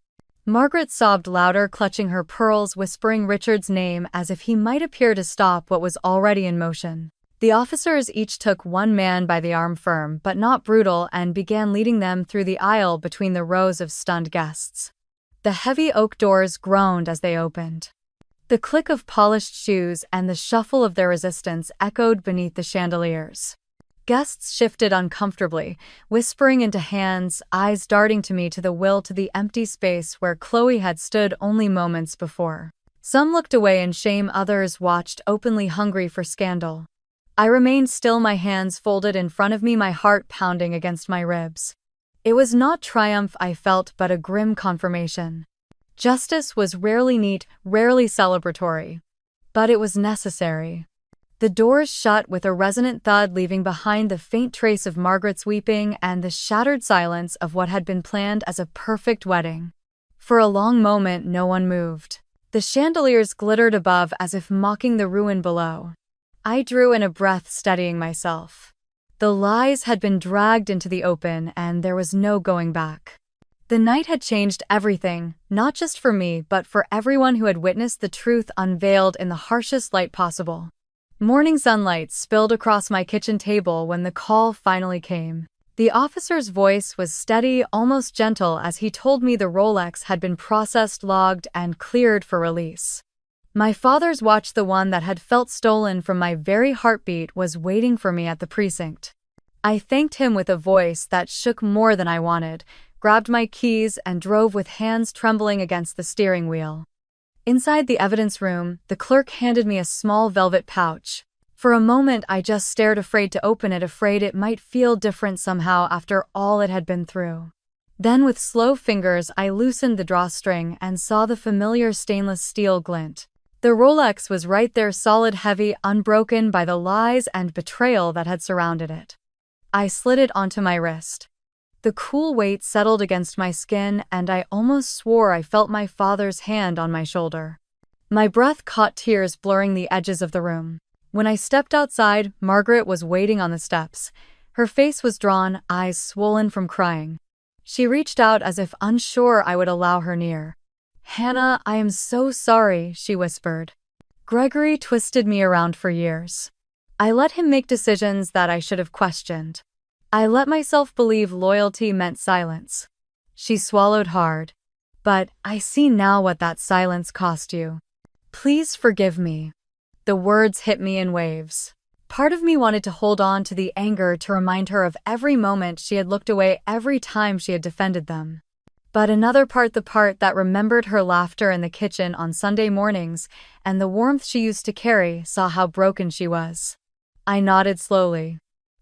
Margaret sobbed louder, clutching her pearls, whispering Richard's name as if he might appear to stop what was already in motion. The officers each took one man by the arm, firm but not brutal, and began leading them through the aisle between the rows of stunned guests. The heavy oak doors groaned as they opened. The click of polished shoes and the shuffle of their resistance echoed beneath the chandeliers. Guests shifted uncomfortably, whispering into hands, eyes darting to me, to the will, to the empty space where Chloe had stood only moments before. Some looked away in shame, others watched openly, hungry for scandal. I remained still, my hands folded in front of me, my heart pounding against my ribs. It was not triumph I felt, but a grim confirmation. Justice was rarely neat, rarely celebratory. But it was necessary. The doors shut with a resonant thud, leaving behind the faint trace of Margaret's weeping and the shattered silence of what had been planned as a perfect wedding. For a long moment no one moved. The chandeliers glittered above as if mocking the ruin below. I drew in a breath, steadying myself. The lies had been dragged into the open, and there was no going back. The night had changed everything, not just for me, but for everyone who had witnessed the truth unveiled in the harshest light possible. Morning sunlight spilled across my kitchen table when the call finally came. The officer's voice was steady, almost gentle, as he told me the Rolex had been processed, logged, and cleared for release. My father's watch, the one that had felt stolen from my very heartbeat, was waiting for me at the precinct. I thanked him with a voice that shook more than I wanted, grabbed my keys, and drove with hands trembling against the steering wheel. Inside the evidence room, the clerk handed me a small velvet pouch. For a moment I just stared, afraid to open it, afraid it might feel different somehow after all it had been through. Then with slow fingers I loosened the drawstring and saw the familiar stainless steel glint. The Rolex was right there, solid, heavy, unbroken by the lies and betrayal that had surrounded it. I slid it onto my wrist. The cool weight settled against my skin, and I almost swore I felt my father's hand on my shoulder. My breath caught, tears blurring the edges of the room. When I stepped outside, Margaret was waiting on the steps. Her face was drawn, eyes swollen from crying. She reached out as if unsure I would allow her near. Hannah, I am so sorry, she whispered. Gregory twisted me around for years. I let him make decisions that I should have questioned. I let myself believe loyalty meant silence. She swallowed hard. But I see now what that silence cost you. Please forgive me. The words hit me in waves. Part of me wanted to hold on to the anger to remind her of every moment she had looked away every time she had defended them. But another part, the part that remembered her laughter in the kitchen on Sunday mornings and the warmth she used to carry, saw how broken she was. I nodded slowly.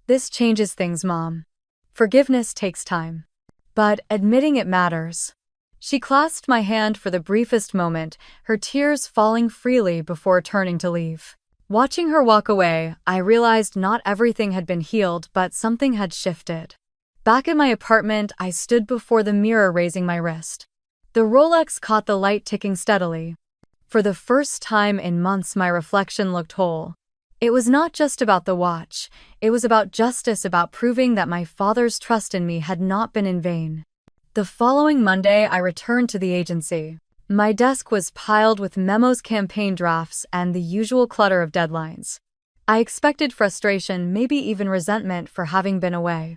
This changes things, Mom. Forgiveness takes time. But admitting it matters. She clasped my hand for the briefest moment, her tears falling freely before turning to leave. Watching her walk away, I realized not everything had been healed, but something had shifted. Back in my apartment, I stood before the mirror raising my wrist. The Rolex caught the light ticking steadily. For the first time in months, my reflection looked whole. It was not just about the watch, it was about justice, about proving that my father's trust in me had not been in vain. The following Monday, I returned to the agency. My desk was piled with memos, campaign drafts, and the usual clutter of deadlines. I expected frustration, maybe even resentment for having been away.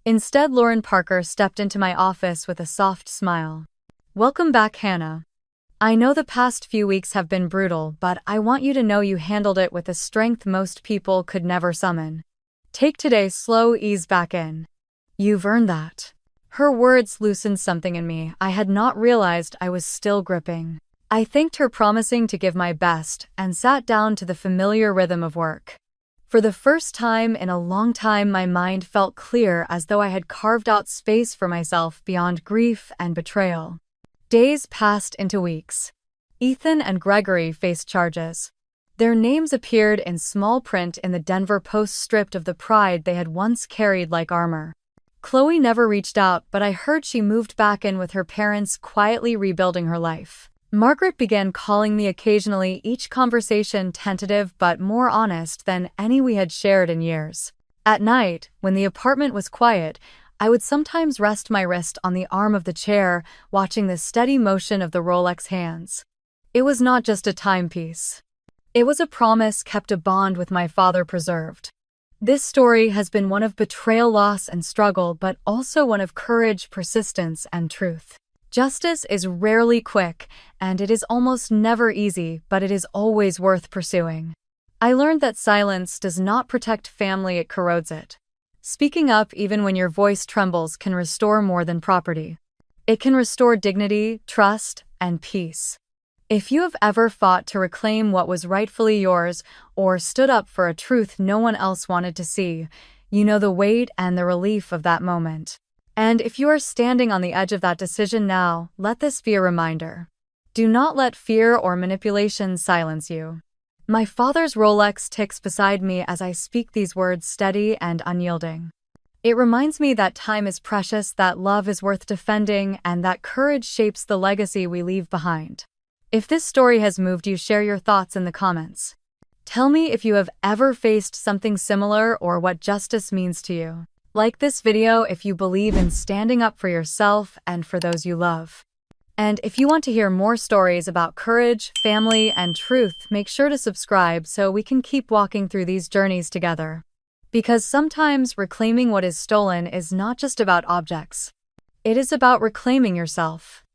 Instead, Lauren Parker stepped into my office with a soft smile. Welcome back, Hannah. I know the past few weeks have been brutal, but I want you to know you handled it with a strength most people could never summon. Take today slow, ease back in. You've earned that. Her words loosened something in me I had not realized I was still gripping. I thanked her, promising to give my best, and sat down to the familiar rhythm of work. For the first time in a long time, my mind felt clear, as though I had carved out space for myself beyond grief and betrayal. Days passed into weeks. Ethan and Gregory faced charges. Their names appeared in small print in the Denver Post, stripped of the pride they had once carried like armor. Chloe never reached out, but I heard she moved back in with her parents, quietly rebuilding her life. Margaret began calling me occasionally, each conversation tentative but more honest than any we had shared in years. At night, when the apartment was quiet, I would sometimes rest my wrist on the arm of the chair, watching the steady motion of the Rolex hands. It was not just a timepiece. It was a promise kept, a bond with my father preserved. This story has been one of betrayal, loss, and struggle, but also one of courage, persistence, and truth. Justice is rarely quick, and it is almost never easy, but it is always worth pursuing. I learned that silence does not protect family, it corrodes it. Speaking up, even when your voice trembles, can restore more than property. It can restore dignity, trust, and peace. If you have ever fought to reclaim what was rightfully yours, or stood up for a truth no one else wanted to see, you know the weight and the relief of that moment. And if you are standing on the edge of that decision now, let this be a reminder. Do not let fear or manipulation silence you. My father's Rolex ticks beside me as I speak these words, steady and unyielding. It reminds me that time is precious, that love is worth defending, and that courage shapes the legacy we leave behind. If this story has moved you, share your thoughts in the comments. Tell me if you have ever faced something similar or what justice means to you. Like this video if you believe in standing up for yourself and for those you love. And if you want to hear more stories about courage, family, and truth, make sure to subscribe so we can keep walking through these journeys together. Because sometimes reclaiming what is stolen is not just about objects. It is about reclaiming yourself.